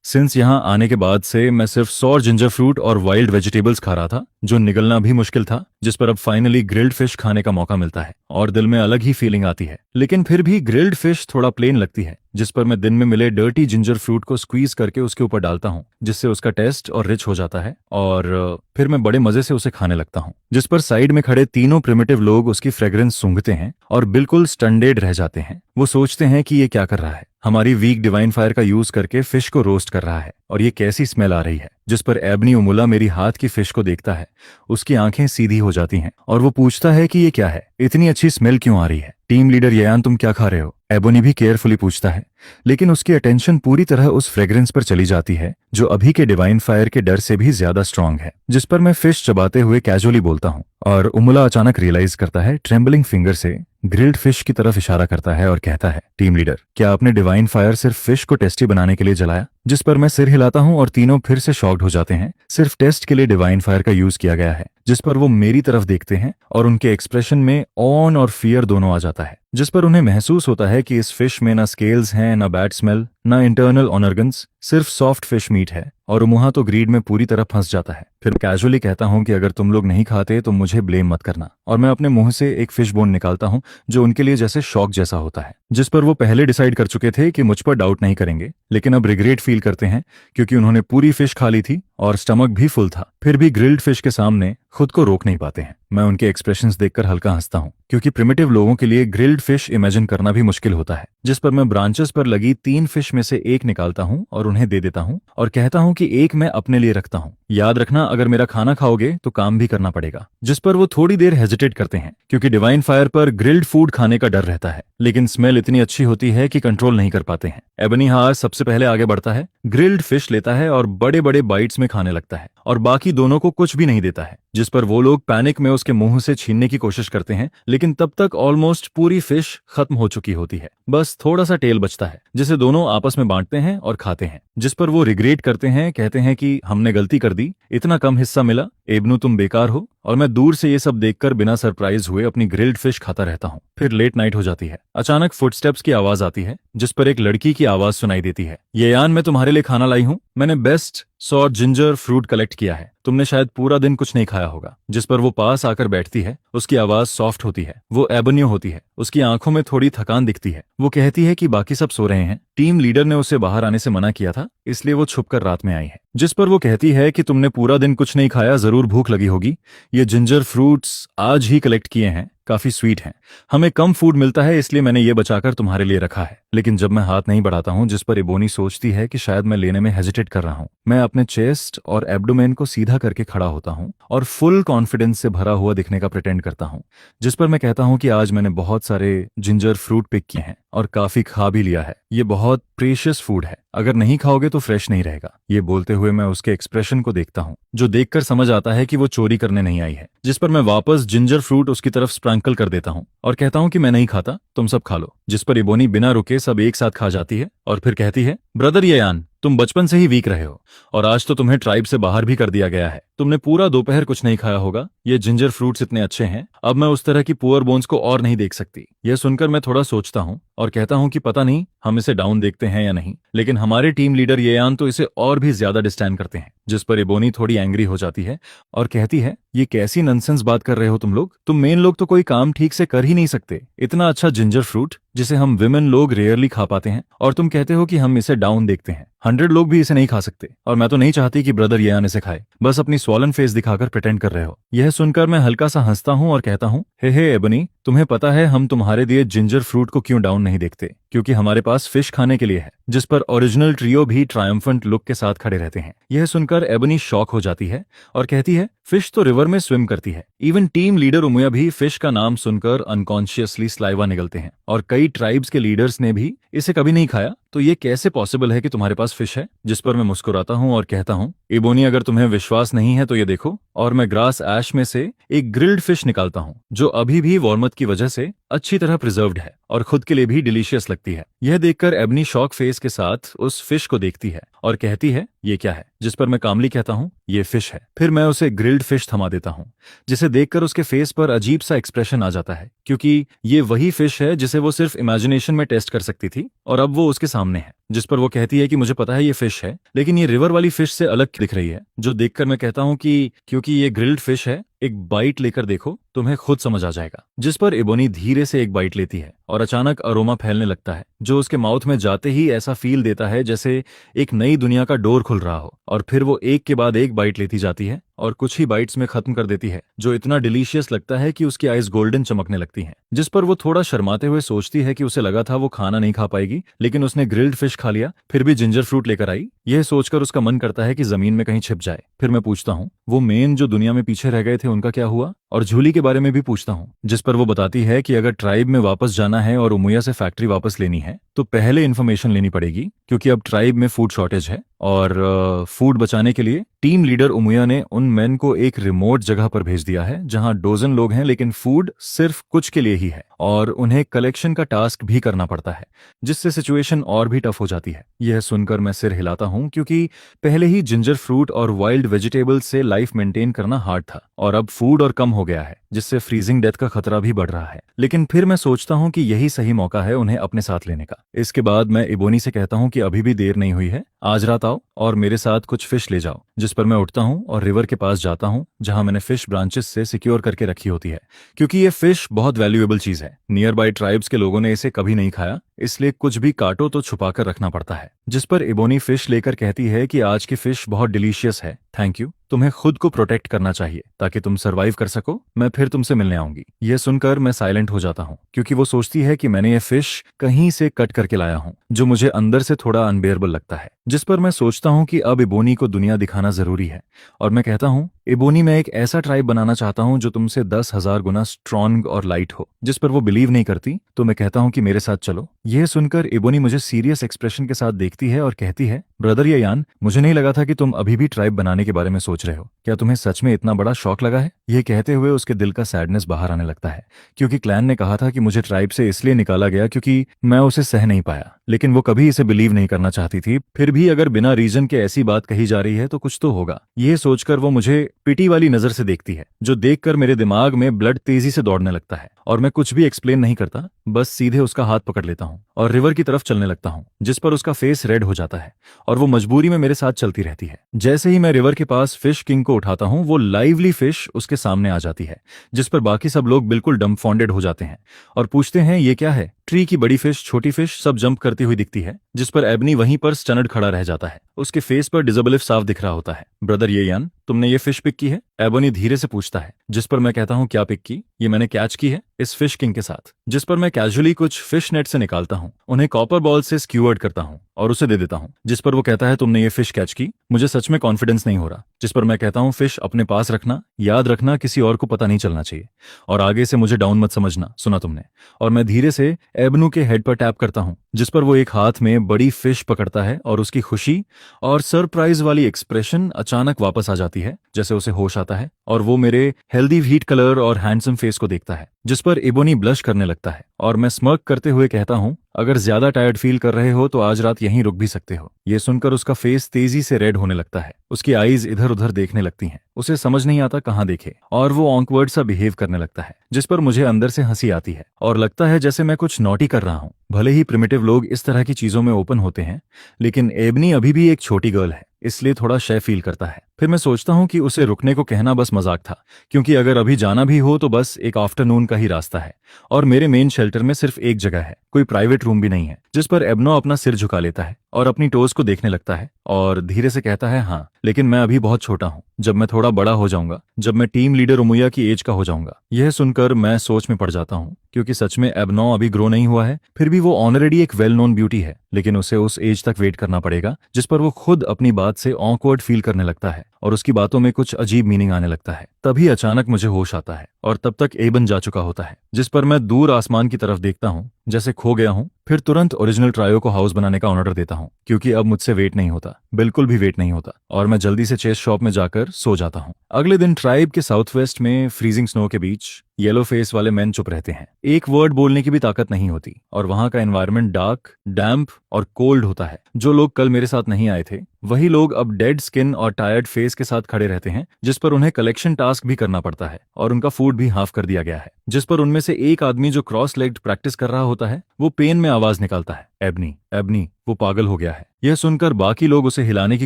सिंस यहाँ आने के बाद से मैं सिर्फ सॉर जिंजर फ्रूट और वाइल्ड वेजिटेबल्स खा रहा था, जो निगलना भी मुश्किल था। जिस पर अब फाइनली ग्रिल्ड फिश खाने का मौका मिलता है और दिल में अलग ही फीलिंग आती है। लेकिन फिर भी ग्रिल्ड फिश थोड़ा प्लेन लगती है, जिस पर मैं दिन में मिले डर्टी जिंजर फ्रूट को स्क्वीज करके उसके ऊपर डालता हूँ, जिससे उसका टेस्ट और रिच हो जाता है, और फिर मैं बड़े मजे से उसे खाने लगता हूँ। जिस पर साइड में खड़े तीनों प्रिमिटिव लोग उसकी फ्रेग्रेंस सूंघते हैं और बिल्कुल स्टंडेड रह जाते हैं। वो सोचते हैं कि ये क्या कर रहा है, हमारी वीक डिवाइन फायर का यूज करके फिश को रोस्ट कर रहा है, और ये कैसी स्मेल आ रही है। जिस पर एबनी उमुला मेरी हाथ की फिश को देखता है, उसकी आंखें सीधी हो जाती हैं और वो पूछता है कि ये क्या है, इतनी अच्छी स्मेल क्यों आ रही है। टीम लीडर यान, तुम क्या खा रहे हो? एबोनी भी केयरफुली पूछता है, लेकिन उसकी अटेंशन पूरी तरह उस फ्रेग्रेंस पर चली जाती है जो अभी के डिवाइन फायर के डर से भी ज्यादा स्ट्रांग है। जिस पर मैं फिश चबाते हुए कैजुअली बोलता हूँ, और उमुला अचानक रियलाइज करता है, ट्रेम्बलिंग फिंगर से ग्रिल्ड फिश की तरफ इशारा करता है और कहता है, टीम लीडर, क्या आपने डिवाइन फायर सिर्फ फिश को टेस्टी बनाने के लिए जलाया? जिस पर मैं सिर हिलाता हूं और तीनों फिर से शॉक्ड हो जाते हैं। सिर्फ टेस्ट के लिए डिवाइन फायर का यूज किया गया है। जिस पर वो मेरी तरफ देखते हैं और उनके एक्सप्रेशन में ऑन और फियर दोनों आ जाता है। जिस पर उन्हें महसूस होता है कि इस फिश में ना स्केल्स हैं, ना बैड स्मेल, ना इंटरनल ऑर्गन्स, सिर्फ सॉफ्ट फिश मीट है, और मुहा तो ग्रीड में पूरी तरह फंस जाता है। फिर कैजुअली कहता हूं कि अगर तुम लोग नहीं खाते तो मुझे ब्लेम मत करना, और मैं अपने मुंह से एक फिश बोन निकालता हूं जो उनके लिए जैसे शॉक जैसा होता है। जिस पर वो पहले डिसाइड कर चुके थे कि मुझ पर डाउट नहीं करेंगे, लेकिन अब रिग्रेट फील करते हैं क्योंकि उन्होंने पूरी फिश खा ली थी और स्टमक भी फुल था, फिर भी ग्रिल्ड फिश के सामने खुद को रोक नहीं पाते हैं। मैं उनके एक्सप्रेशंस देखकर हल्का हंसता हूं, क्योंकि प्रिमिटिव लोगों के लिए ग्रिल्ड फिश इमेजिन करना भी मुश्किल होता है। जिस पर मैं ब्रांचेस पर लगी 3 फिश में से एक निकालता हूं और उन्हें दे देता हूं, और कहता हूं कि एक मैं अपने लिए रखता हूं, याद रखना अगर मेरा खाना खाओगे तो काम भी करना पड़ेगा। जिस पर वो थोड़ी देर हेजिटेट करते हैं, क्योंकि डिवाइन फायर पर ग्रिल्ड फूड खाने का डर रहता है, लेकिन स्मेल इतनी अच्छी होती है कि कंट्रोल नहीं कर पाते हैं। एबनी हार सबसे पहले आगे बढ़ता है, ग्रिल्ड फिश लेता है और बड़े बड़े बाइट्स में खाने लगता है, और बाकी दोनों को कुछ भी नहीं देता है। जिस पर वो लोग पैनिक में उसके मुंह से छीनने की कोशिश करते हैं, लेकिन तब तक ऑलमोस्ट पूरी फिश खत्म हो चुकी होती है। बस थोड़ा सा टेल बचता है, जिसे दोनों आपस में बांटते हैं और खाते हैं। जिस पर वो रिग्रेट करते हैं, कहते हैं कि हमने गलती कर दी, इतना कम हिस्सा मिला, एबनू तुम बेकार हो। और मैं दूर से ये सब देखकर बिना सरप्राइज हुए अपनी ग्रिल्ड फिश खाता रहता हूँ। फिर लेट नाइट हो जाती है। अचानक फुटस्टेप्स की आवाज आती है, जिस पर एक लड़की की आवाज सुनाई देती है, ये यान, मैं तुम्हारे लिए खाना लाई हूँ। मैंने best saw ginger fruit collect किया है, तुमने शायद पूरा दिन कुछ नहीं खाया होगा। जिस पर वो पास आकर बैठती है, उसकी आवाज सॉफ्ट होती है, वो एबन्यू होती है, उसकी आंखों में थोड़ी थकान दिखती है। वो कहती है कि बाकी सब सो रहे हैं, टीम लीडर ने उसे बाहर आने से मना किया था, इसलिए वो छुपकर रात में आई है। जिस पर वो कहती है कि तुमने पूरा दिन कुछ नहीं खाया, जरूर भूख लगी होगी। ये जिंजर फ्रूट्स आज ही कलेक्ट किए हैं, काफी स्वीट हैं। हमें कम फूड मिलता है, इसलिए मैंने ये बचाकर तुम्हारे लिए रखा है। लेकिन जब मैं हाथ नहीं बढ़ाता हूं, जिस पर इबोनी सोचती है कि शायद मैं लेने में हेजिटेट कर रहा हूं, मैं अपने चेस्ट और एब्डोमेन को सीधा करके खड़ा होता हूं और फुल कॉन्फिडेंस से भरा हुआ दिखने का प्रिटेंड करता हूं। जिस पर मैं कहता हूं कि आज मैंने बहुत सारे जिंजर फ्रूट पिक किए हैं और काफी खा भी लिया है। ये बहुत प्रेशियस फूड है, अगर नहीं खाओगे तो फ्रेश नहीं रहेगा। ये बोलते हुए मैं उसके एक्सप्रेशन को देखता हूं, जो देखकर समझ आता है कि वो चोरी करने नहीं आई है। जिस पर मैं वापस जिंजर फ्रूट उसकी तरफ स्प्रैंकल कर देता हूं और कहता हूं कि मैं नहीं खाता, तुम सब खा लो। जिस पर इबोनी बिना रुके सब एक साथ खा जाती है और फिर कहती है, ब्रदर यान, तुम बचपन से ही वीक रहे हो और आज तो तुम्हें ट्राइब से बाहर भी कर दिया गया है। तुमने पूरा दोपहर कुछ नहीं खाया होगा। ये जिंजर फ्रूट्स इतने अच्छे हैं, अब मैं उस तरह की पुअर बोन्स को और नहीं देख सकती। यह सुनकर मैं थोड़ा सोचता हूँ और कहता हूँ कि पता नहीं हम इसे डाउन देखते हैं या नहीं, लेकिन हमारे टीम लीडर यान तो इसे और भी ज्यादा डिस्टैंड करते हैं। जिस पर इबोनी थोड़ी एंग्री हो जाती है और कहती है, ये कैसी नॉनसेंस बात कर रहे हो तुम लोग? तुम मेन लोग तो कोई काम ठीक से कर ही नहीं सकते। इतना अच्छा जिंजर फ्रूट जिसे हम विमेन लोग रेयरली खा पाते हैं, और तुम कहते हो कि हम इसे डाउन देखते हैं। 100 लोग भी इसे नहीं खा सकते, और मैं तो नहीं चाहती कि ब्रदर यान इसे खाए। बस अपनी स्वॉलन फेस दिखाकर प्रिटेंड कर रहे हो। यह सुनकर मैं हल्का सा हंसता हूँ और कहता हूँ, हे एबनी, तुम्हें पता है हम तुम्हारे दिए जिंजर फ्रूट को क्यों डाउन नहीं देखते? क्योंकि हमारे पास फिश खाने के लिए है। जिस पर ओरिजिनल ट्रियो भी ट्रायम्फेंट लुक के साथ खड़े रहते हैं। यह सुनकर एबनी शॉक हो जाती है और कहती है, फिश तो रिवर में स्विम करती है। इवन टीम लीडर उमुया भी फिश का नाम सुनकर अनकॉन्शियसली स्लाइवा निगलते हैं, और कई ट्राइब्स के लीडर्स ने भी इसे कभी नहीं खाया। तो ये कैसे पॉसिबल है कि तुम्हारे पास फिश है? जिस पर मैं मुस्कुराता हूँ और कहता हूँ, इबोनी, अगर तुम्हें विश्वास नहीं है तो ये देखो। और मैं ग्रास ऐश में से एक ग्रिल्ड फिश निकालता हूँ, जो अभी भी वार्मथ की वजह से अच्छी तरह प्रिजर्व्ड है और खुद के लिए भी डिलीशियस लगती है। यह देखकर एबनी शॉक फेस के साथ उस फिश को देखती है और कहती है, ये क्या है? जिस पर मैं कामली कहता हूँ, ये फिश है। फिर मैं उसे ग्रिल्ड फिश थमा देता हूँ, जिसे देखकर उसके फेस पर अजीब सा एक्सप्रेशन आ जाता है, क्योंकि ये वही फिश है जिसे वो सिर्फ इमेजिनेशन में टेस्ट कर सकती थी और अब वो उसके सामने है। जिस पर वो कहती है कि मुझे पता है ये फिश है, लेकिन ये रिवर वाली फिश से अलग दिख रही है। जो देखकर मैं कहता हूँ कि क्योंकि ये ग्रिल्ड फिश है, एक बाइट लेकर देखो, तुम्हें खुद समझ आ जाएगा। जिस पर इबोनी धीरे से एक बाइट लेती है और अचानक अरोमा फैलने लगता है जो उसके माउथ में जाते ही ऐसा फील देता है जैसे एक नई दुनिया का डोर खुल रहा हो। और फिर वो एक के बाद एक बाइट लेती जाती है और कुछ ही बाइट्स में खत्म कर देती है, जो इतना डिलीशियस लगता है कि उसकी आइज गोल्डन चमकने लगती हैं। जिस पर वो थोड़ा शर्माते हुए सोचती है कि उसे लगा था वो खाना नहीं खा पाएगी, लेकिन उसने ग्रिल्ड फिश खा लिया, फिर भी जिंजर फ्रूट लेकर आई। यह सोचकर उसका मन करता है कि जमीन में कहीं छिप जाए। फिर मैं पूछता हूँ वो मेन जो दुनिया में पीछे रह गए थे उनका क्या हुआ, और झूली के बारे में भी पूछता हूँ। जिस पर वो बताती है कि अगर ट्राइब में वापस जाना है और उमुया से फैक्ट्री वापस लेनी है तो पहले इन्फॉर्मेशन लेनी पड़ेगी, क्योंकि अब ट्राइब में फूड शॉर्टेज है। और फूड बचाने के लिए टीम लीडर उमुया ने उन मेन को एक रिमोट जगह पर भेज दिया है जहां डोजन लोग हैं, लेकिन फूड सिर्फ कुछ के लिए ही है और उन्हें कलेक्शन का टास्क भी करना पड़ता है, जिससे सिचुएशन और भी टफ हो जाती है। यह सुनकर मैं सिर हिलाता हूं, क्योंकि पहले ही जिंजर फ्रूट और वाइल्ड वेजिटेबल्स से लाइफ मेंटेन करना हार्ड था और अब फूड और कम हो गया है, जिससे फ्रीजिंग डेथ का खतरा भी बढ़ रहा है। लेकिन फिर मैं सोचता हूं कि यही सही मौका है उन्हें अपने साथ लेने का। इसके बाद मैं इबोनी से कहता हूं कि अभी भी देर नहीं हुई है, आज रात आओ और मेरे साथ कुछ फिश ले जाओ। जिस पर मैं उठता हूं और रिवर के पास जाता हूं जहां मैंने फिश ब्रांचेस से सिक्योर करके रखी होती है, क्योंकि ये फिश बहुत वैल्यूएबल चीज है। नियर बाय ट्राइब्स के लोगों ने इसे कभी नहीं खाया, इसलिए कुछ भी काटो तो छुपा कर रखना पड़ता है। जिस पर इबोनी फिश लेकर कहती है कि आज की फिश बहुत डिलीशियस है, थैंक यू, तुम्हें खुद को प्रोटेक्ट करना चाहिए ताकि तुम सरवाइव कर सको, मैं फिर तुमसे मिलने आऊंगी। यह सुनकर मैं साइलेंट हो जाता हूँ, क्योंकि वो सोचती है कि मैंने ये फिश कहीं से कट करके लाया हूँ, जो मुझे अंदर से थोड़ा अनबेयरेबल लगता है। जिस पर मैं सोचता हूँ कि अब इबोनी को दुनिया दिखाना जरूरी है और मैं कहता हूँ इबोनी, मैं एक ऐसा ट्राइब बनाना चाहता हूँ जो तुमसे 10,000 गुना स्ट्रॉन्ग और लाइट हो। जिस पर वो बिलीव नहीं करती, तो मैं कहता हूँ कि मेरे साथ चलो। यह सुनकर इबोनी मुझे सीरियस एक्सप्रेशन के साथ देखती है और कहती है, ब्रदर यान, मुझे नहीं लगा था कि तुम अभी भी ट्राइब बनाने के बारे में सोच रहे हो। क्या तुम्हें सच में इतना बड़ा शौक लगा है? यह कहते हुए उसके दिल का सैडनेस बाहर आने लगता है, क्योंकि क्लैन ने कहा था कि मुझे ट्राइब से इसलिए निकाला गया क्योंकि मैं उसे सह नहीं पाया, लेकिन वो कभी इसे बिलीव नहीं करना चाहती थी। फिर भी अगर बिना रीजन के ऐसी बात कही जा रही है तो कुछ तो होगा। यह सोचकर वो मुझे पिटी वाली नजर से देखती है, जो देखकर मेरे दिमाग में ब्लड तेजी से दौड़ने लगता है और मैं कुछ भी एक्सप्लेन नहीं करता, बस सीधे उसका हाथ पकड़ लेता हूँ और रिवर की तरफ चलने लगता हूँ। जिस पर उसका फेस रेड हो जाता है और वो मजबूरी में मेरे साथ चलती रहती है। जैसे ही मैं रिवर के पास फिश किंग को उठाता हूँ, वो लाइवली फिश उसके सामने आ जाती है, जिस पर बाकी सब लोग बिल्कुल डम्फॉन्डेड हो जाते हैं और पूछते हैं ये क्या है। ट्री की बड़ी फिश, छोटी फिश सब जंप करती हुई दिखती है, जिस पर एबनी वहीं पर स्टनड खड़ा रह जाता है। उसके फेस पर डिसेबिलिटी साफ दिख रहा होता है। ब्रदर यान, तुमने ये फिश पिक की है? एबनी धीरे से पूछता है। जिस पर मैं कहता हूँ क्या पिक की? ये मैंने कैच की है इस फिश किंग के साथ। जिस पर मैं कैजुअली कुछ फिश नेट से निकालता हूँ, उन्हें कॉपर बॉल से स्क्यूअर्ड करता हूँ और उसे दे देता हूँ। जिस पर वो कहता है तुमने ये फिश कैच की? मुझे सच में कॉन्फिडेंस नहीं हो रहा। जिस पर मैं कहता हूँ फिश अपने पास रखना, याद रखना किसी और को पता नहीं चलना चाहिए, और आगे से मुझे डाउन मत समझना, सुना तुमने? और मैं धीरे से एबनू के हेड पर टैप करता हूँ, जिस पर वो एक हाथ में बड़ी फिश पकड़ता है और उसकी खुशी और सरप्राइज वाली एक्सप्रेशन अचानक वापस आ जाती है, जैसे उसे होश आता है और वो मेरे हेल्दी व्हीट कलर और हैंडसम फेस को देखता है। जिस पर इबोनी ब्लश करने लगता है और मैं स्मर्क करते हुए कहता हूँ, अगर ज्यादा टायर्ड फील कर रहे हो तो आज रात यहीं रुक भी सकते हो। ये सुनकर उसका फेस तेजी से रेड होने लगता है, उसकी आईज इधर उधर देखने लगती हैं, उसे समझ नहीं आता कहाँ देखे, और वो ऑकवर्ड सा बिहेव करने लगता है, जिस पर मुझे अंदर से हंसी आती है और लगता है जैसे मैं कुछ नॉटी कर रहा हूँ। भले ही प्रिमिटिव लोग इस तरह की चीजों में ओपन होते हैं, लेकिन एबनी अभी भी एक छोटी गर्ल है, इसलिए थोड़ा शय फील करता है। फिर मैं सोचता हूँ कि उसे रुकने को कहना बस मजाक था, क्योंकि अगर अभी जाना भी हो तो बस एक आफ्टरनून का ही रास्ता है और मेरे मेन शेल्टर में सिर्फ एक जगह है, कोई प्राइवेट रूम भी नहीं है। जिस पर एबनो अपना सिर झुका लेता है और अपनी टोज को देखने लगता है और धीरे से कहता है, हाँ लेकिन मैं अभी बहुत छोटा हूँ, जब मैं थोड़ा बड़ा हो जाऊंगा, जब मैं टीम लीडर उमुया की एज का हो जाऊंगा। यह सुनकर मैं सोच में पड़ जाता हूँ, क्योंकि सच में एबनो अभी ग्रो नहीं हुआ है, फिर भी वो ऑलरेडी एक वेल नोन ब्यूटी है, लेकिन उसे उस एज तक वेट करना पड़ेगा। जिस पर वो खुद अपनी बात से ऑकवर्ड फील करने लगता है और उसकी बातों में कुछ अजीब मीनिंग आने लगता है। तभी अचानक मुझे होश आता है और तब तक एबन जा चुका होता है। जिस पर मैं दूर आसमान की तरफ देखता हूँ, जैसे खो गया हूँ। फिर तुरंत ओरिजिनल ट्रायो को हाउस बनाने का ऑर्डर देता हूँ, क्योंकि अब मुझसे वेट नहीं होता, बिल्कुल भी वेट नहीं होता, और मैं जल्दी से चेस शॉप में जाकर सो जाता हूँ। अगले दिन ट्राइब के साउथ वेस्ट में फ्रीजिंग स्नो के बीच येलो फेस वाले मैन चुप रहते हैं, एक वर्ड बोलने की भी ताकत नहीं होती, और वहां का एनवायरनमेंट डार्क, डैम्प और कोल्ड होता है। जो लोग कल मेरे साथ नहीं आए थे, वही लोग अब डेड स्किन और टायर्ड फेस के साथ खड़े रहते हैं, जिस पर उन्हें कलेक्शन टास्क भी करना पड़ता है और उनका फूड भी हाफ कर दिया गया है। जिस पर उनमें से एक आदमी जो क्रॉस लेग्ड प्रैक्टिस कर रहा होता है, वो पेन में आवाज निकालता है एबनी एबनी वो पागल हो गया है। यह सुनकर बाकी लोग उसे हिलाने की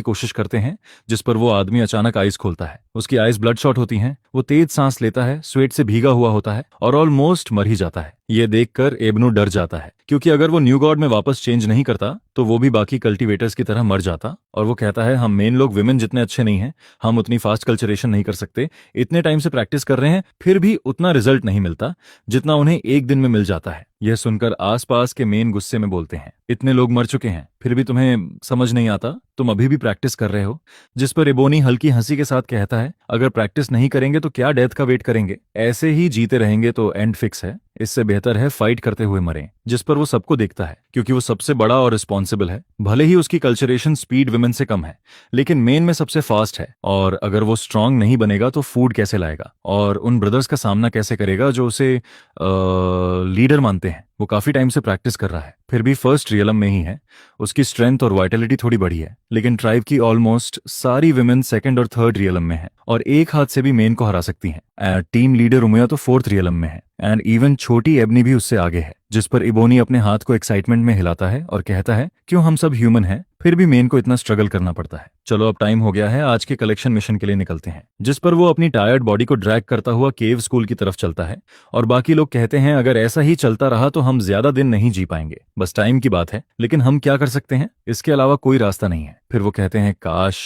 कोशिश करते हैं, जिस पर वो आदमी अचानक आइज खोलता है। उसकी आइज ब्लड शॉट होती हैं। वो तेज सांस लेता है, स्वेट से भीगा हुआ होता है और ऑलमोस्ट मर ही जाता है। यह देखकर एबनू डर जाता है, क्योंकि अगर वो न्यू गॉड में वापस चेंज नहीं करता तो वो भी बाकी कल्टीवेटर्स की तरह मर जाता। और वो कहता है, हम मेन लोग विमेन जितने अच्छे नहीं हैं, हम उतनी फास्ट कल्चरेशन नहीं कर सकते। इतने टाइम से प्रैक्टिस कर रहे हैं, फिर भी उतना रिजल्ट नहीं मिलता जितना उन्हें एक दिन में मिल जाता है। यह सुनकर आसपास के मेन गुस्से में बोलते हैं, इतने लोग मर चुके हैं, फिर भी तुम्हें समझ नहीं आता, तुम अभी भी प्रैक्टिस कर रहे हो। जिस पर एबोनी हल्की हंसी के साथ कहता है, अगर प्रैक्टिस नहीं करेंगे तो क्या डेथ का वेट करेंगे? ऐसे ही जीते रहेंगे तो एंड फिक्स है। इससे बेहतर है फाइट करते हुए मरें। जिस पर वो सबको देखता है, क्योंकि वो सबसे बड़ा और रिस्पॉन्सिबल है। भले ही उसकी कल्चरेशन स्पीड विमेन से कम है, लेकिन मेन में सबसे फास्ट है। और अगर वो स्ट्रांग नहीं बनेगा तो फूड कैसे लाएगा और उन ब्रदर्स का सामना कैसे करेगा जो उसे लीडर मानते हैं? वो काफी टाइम से प्रैक्टिस कर रहा है, फिर भी फर्स्ट रियलम में ही है। उसकी स्ट्रेंथ और वाइटलिटी थोड़ी बढ़ी है, लेकिन ट्राइब की ऑलमोस्ट सारी विमेन सेकंड और थर्ड रियलम में है और एक हाथ से भी मेन को हरा सकती हैं। टीम लीडर उमुया तो फोर्थ रियलम में है एंड इवन छोटी एबनी भी उससे आगे है। जिस पर इबोनी अपने हाथ को एक्साइटमेंट में हिलाता है और कहता है, क्यों हम सब ह्यूमन हैं, फिर भी मेन को इतना स्ट्रगल करना पड़ता है। चलो अब टाइम हो गया है, आज के कलेक्शन मिशन के लिए निकलते हैं। जिस पर वो अपनी टायर्ड बॉडी को ड्रैग करता हुआ केव स्कूल की तरफ चलता है और बाकी लोग कहते हैं, अगर ऐसा ही चलता रहा तो हम ज्यादा दिन नहीं जी पाएंगे, बस टाइम की बात है। लेकिन हम क्या कर सकते हैं, इसके अलावा कोई रास्ता नहीं है। फिर वो कहते हैं, काश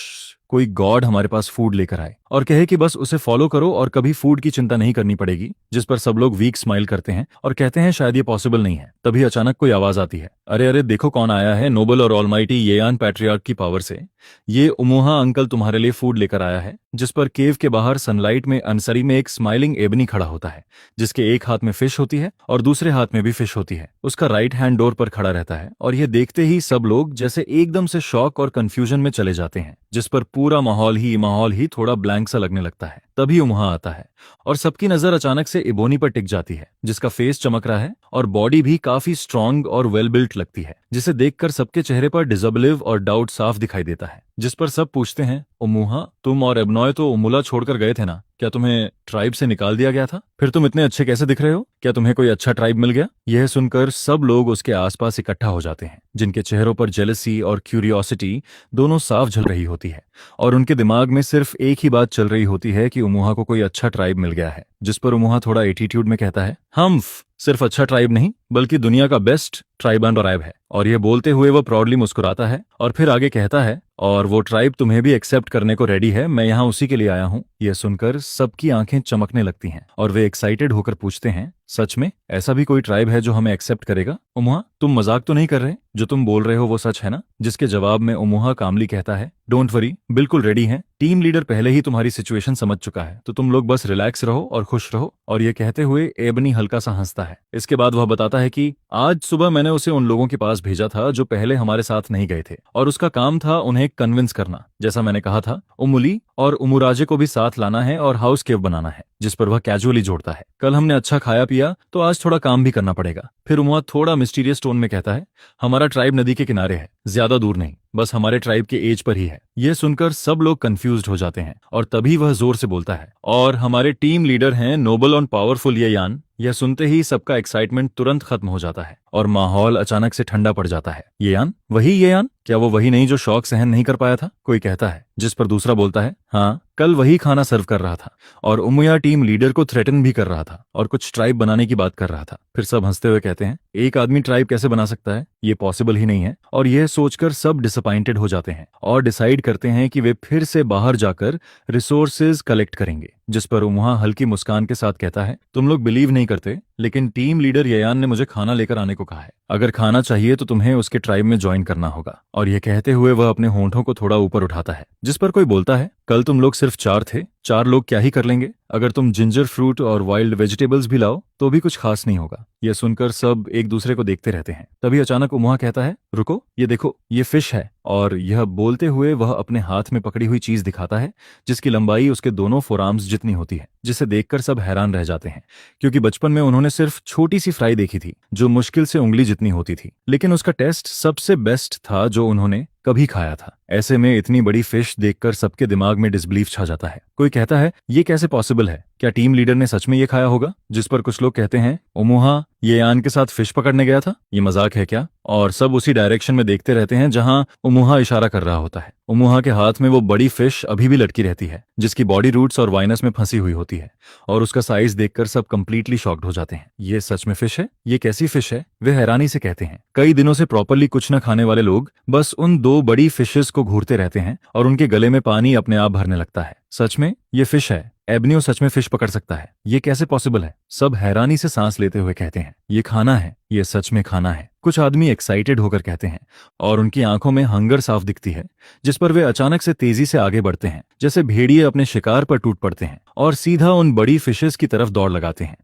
कोई गॉड हमारे पास फूड लेकर आए और कहे कि बस उसे फॉलो करो और कभी फूड की चिंता नहीं करनी पड़ेगी। जिस पर सब लोग वीक स्माइल करते हैं और कहते हैं शायद ये पॉसिबल नहीं है। तभी अचानक कोई आवाज आती है, अरे अरे देखो कौन आया है, नोबल और ऑलमाइटी येयान पैट्रियार्क की पावर से ये उमुहा अंकल तुम्हारे लिए फूड लेकर आया है। जिस पर केव के बाहर सनलाइट में अनसरी में एक स्माइलिंग एबनी खड़ा होता है, जिसके एक हाथ में फिश होती है और दूसरे हाथ में भी फिश होती है। उसका राइट हैंड डोर पर खड़ा रहता है और यह देखते ही सब लोग जैसे एकदम से शॉक और कंफ्यूजन में चले जाते हैं। जिस पर पूरा माहौल ही थोड़ा ब्लैंक सा लगने लगता है। तभी उमुहा आता है और सबकी नजर अचानक से इबोनी पर टिक जाती है, जिसका फेस चमक रहा है और बॉडी भी काफी स्ट्रांग और वेल बिल्ट लगती है, जिसे देखकर सबके चेहरे पर डिसबिलीव और डाउट साफ दिखाई देता है। जिस पर सब पूछते हैं, उमुहा तुम और एबनॉय तो उमुला छोड़कर गए थे ना, क्या तुम्हें ट्राइब से निकाल दिया गया था? फिर तुम इतने अच्छे कैसे दिख रहे हो? क्या तुम्हें कोई अच्छा ट्राइब मिल गया? यह सुनकर सब लोग उसके आसपास इकट्ठा हो जाते हैं, जिनके चेहरों पर जेलसी और क्यूरियोसिटी दोनों साफ झल रही होती है और उनके दिमाग में सिर्फ एक ही बात चल रही होती है कि उमुहा को कोई अच्छा ट्राइब मिल गया है। जिस पर उमुहा थोड़ा एटीट्यूड में कहता है, हम सिर्फ अच्छा ट्राइब नहीं बल्कि दुनिया का बेस्ट ट्राइब एंड ट्राइब है। और यह बोलते हुए वो प्राउडली मुस्कुराता है और फिर आगे कहता है, और वो ट्राइब तुम्हें भी एक्सेप्ट करने को रेडी है, मैं यहाँ उसी के लिए आया हूँ। यह सुनकर सबकी आंखें चमकने लगती हैं और वे एक्साइटेड होकर पूछते हैं, सच में ऐसा भी कोई ट्राइब है जो हमें एक्सेप्ट करेगा? उमुहा तुम मजाक तो नहीं कर रहे? जो तुम बोल रहे हो वो सच है ना? जिसके जवाब में उमुहा कामली कहता है, डोंट वरी, बिल्कुल रेडी हैं। टीम लीडर पहले ही तुम्हारी सिचुएशन समझ चुका है, तो तुम लोग बस रिलैक्स रहो और खुश रहो। और ये कहते हुए एबनी हल्का सा हंसता है। इसके बाद वह बताता है कि आज सुबह मैंने उसे उन लोगों के पास भेजा था जो पहले हमारे साथ नहीं गए थे और उसका काम था उन्हें कन्विंस करना। जैसा मैंने कहा था, उमुली और उमुराजे को भी साथ लाना है और हाउस केव बनाना है। जिस पर वह कैजुअली जोड़ता है, कल हमने अच्छा खाया पिया तो आज थोड़ा काम भी करना पड़ेगा। फिर उमुआ थोड़ा मिस्टीरियस टोन में कहता है, हमारा ट्राइब नदी के किनारे है, ज्यादा दूर नहीं, बस हमारे ट्राइब के एज पर ही है। यह सुनकर सब लोग कंफ्यूज्ड हो जाते हैं और तभी वह जोर से बोलता है, और हमारे टीम लीडर हैं नोबल और पावरफुल येयान। यह सुनते ही सबका एक्साइटमेंट तुरंत खत्म हो जाता है और माहौल अचानक से ठंडा पड़ जाता है। येयान? वही येयान? क्या वो वही नहीं जो शौक सहन नहीं कर पाया था? कोई कहता है। जिस पर दूसरा बोलता है, हाँ, कल वही खाना सर्व कर रहा था और उमुया टीम लीडर को थ्रेटन भी कर रहा था और कुछ ट्राइब बनाने की बात कर रहा था। फिर सब हंसते हुए कहते हैं, एक आदमी ट्राइब कैसे बना सकता है? ये पॉसिबल ही नहीं है। और यह सोचकर सब डिसअपॉइंटेड हो जाते हैं और डिसाइड करते हैं कि वे फिर से बाहर जाकर रिसोर्सेज कलेक्ट करेंगे। जिस पर उमुहा हल्की मुस्कान के साथ कहता है, तुम लोग बिलीव नहीं करते, लेकिन टीम लीडर येयान ने मुझे खाना लेकर आने को कहा है। अगर खाना चाहिए तो तुम्हें उसके ट्राइब में ज्वाइन करना होगा। और यह कहते हुए वह अपने होंठों को थोड़ा ऊपर उठाता है। जिस पर कोई बोलता है, कल तुम लोग सिर्फ 4 थे, 4 लोग क्या ही कर लेंगे? अगर तुम जिंजर फ्रूट और वाइल्ड वेजिटेबल्स भी लाओ तो भी कुछ खास नहीं होगा। यह सुनकर सब एक दूसरे को देखते रहते हैं। तभी अचानक उमुहा कहता है, रुको, ये देखो, ये फिश है। और यह बोलते हुए वह अपने हाथ में पकड़ी हुई चीज दिखाता है, जिसकी लंबाई उसके दोनों फोरआर्म्स जितनी होती है, जिसे देखकर सब हैरान रह जाते हैं, क्योंकि बचपन में उन्होंने सिर्फ छोटी सी फ्राई देखी थी जो मुश्किल से उंगली जितनी होती थी, लेकिन उसका टेस्ट सबसे बेस्ट था जो उन्होंने कभी खाया था। ऐसे में इतनी बड़ी फिश देखकर सबके दिमाग में डिसबिलीफ छा जाता है। कोई कहता है, ये कैसे पॉसिबल है? क्या टीम लीडर ने सच में ये खाया होगा? जिस पर कुछ लोग कहते हैं, उमुहा ये यान के साथ फिश पकड़ने गया था, ये मजाक है क्या? और सब उसी डायरेक्शन में देखते रहते हैं जहां उमुहा इशारा कर रहा होता है। उमुहा के हाथ में वो बड़ी फिश अभी भी लटकी रहती है, जिसकी बॉडी रूट्स और वाइनस में फंसी हुई होती है, और उसका साइज देखकर सब कंप्लीटली शॉक्ड हो जाते हैं। ये सच में फिश है? ये कैसी फिश है? वे हैरानी से कहते हैं। कई दिनों से प्रॉपरली कुछ न खाने वाले लोग बस उन दो बड़ी फिशेस को घूरते रहते हैं और उनके गले में पानी अपने आप भरने लगता है। सच में ये फिश है? एबनियो सच में फिश पकड़ सकता है? ये कैसे पॉसिबल है? सब हैरानी से सांस लेते हुए कहते हैं, ये खाना है, ये सच में खाना है। कुछ आदमी एक्साइटेड होकर कहते हैं, और उनकी आंखों में हंगर साफ दिखती है, जिस पर वे अचानक से तेजी से आगे बढ़ते हैं, जैसे भेड़िए अपने शिकार पर टूट पड़ते हैं और सीधा उन बड़ी फिशेस की तरफ दौड़ लगाते हैं।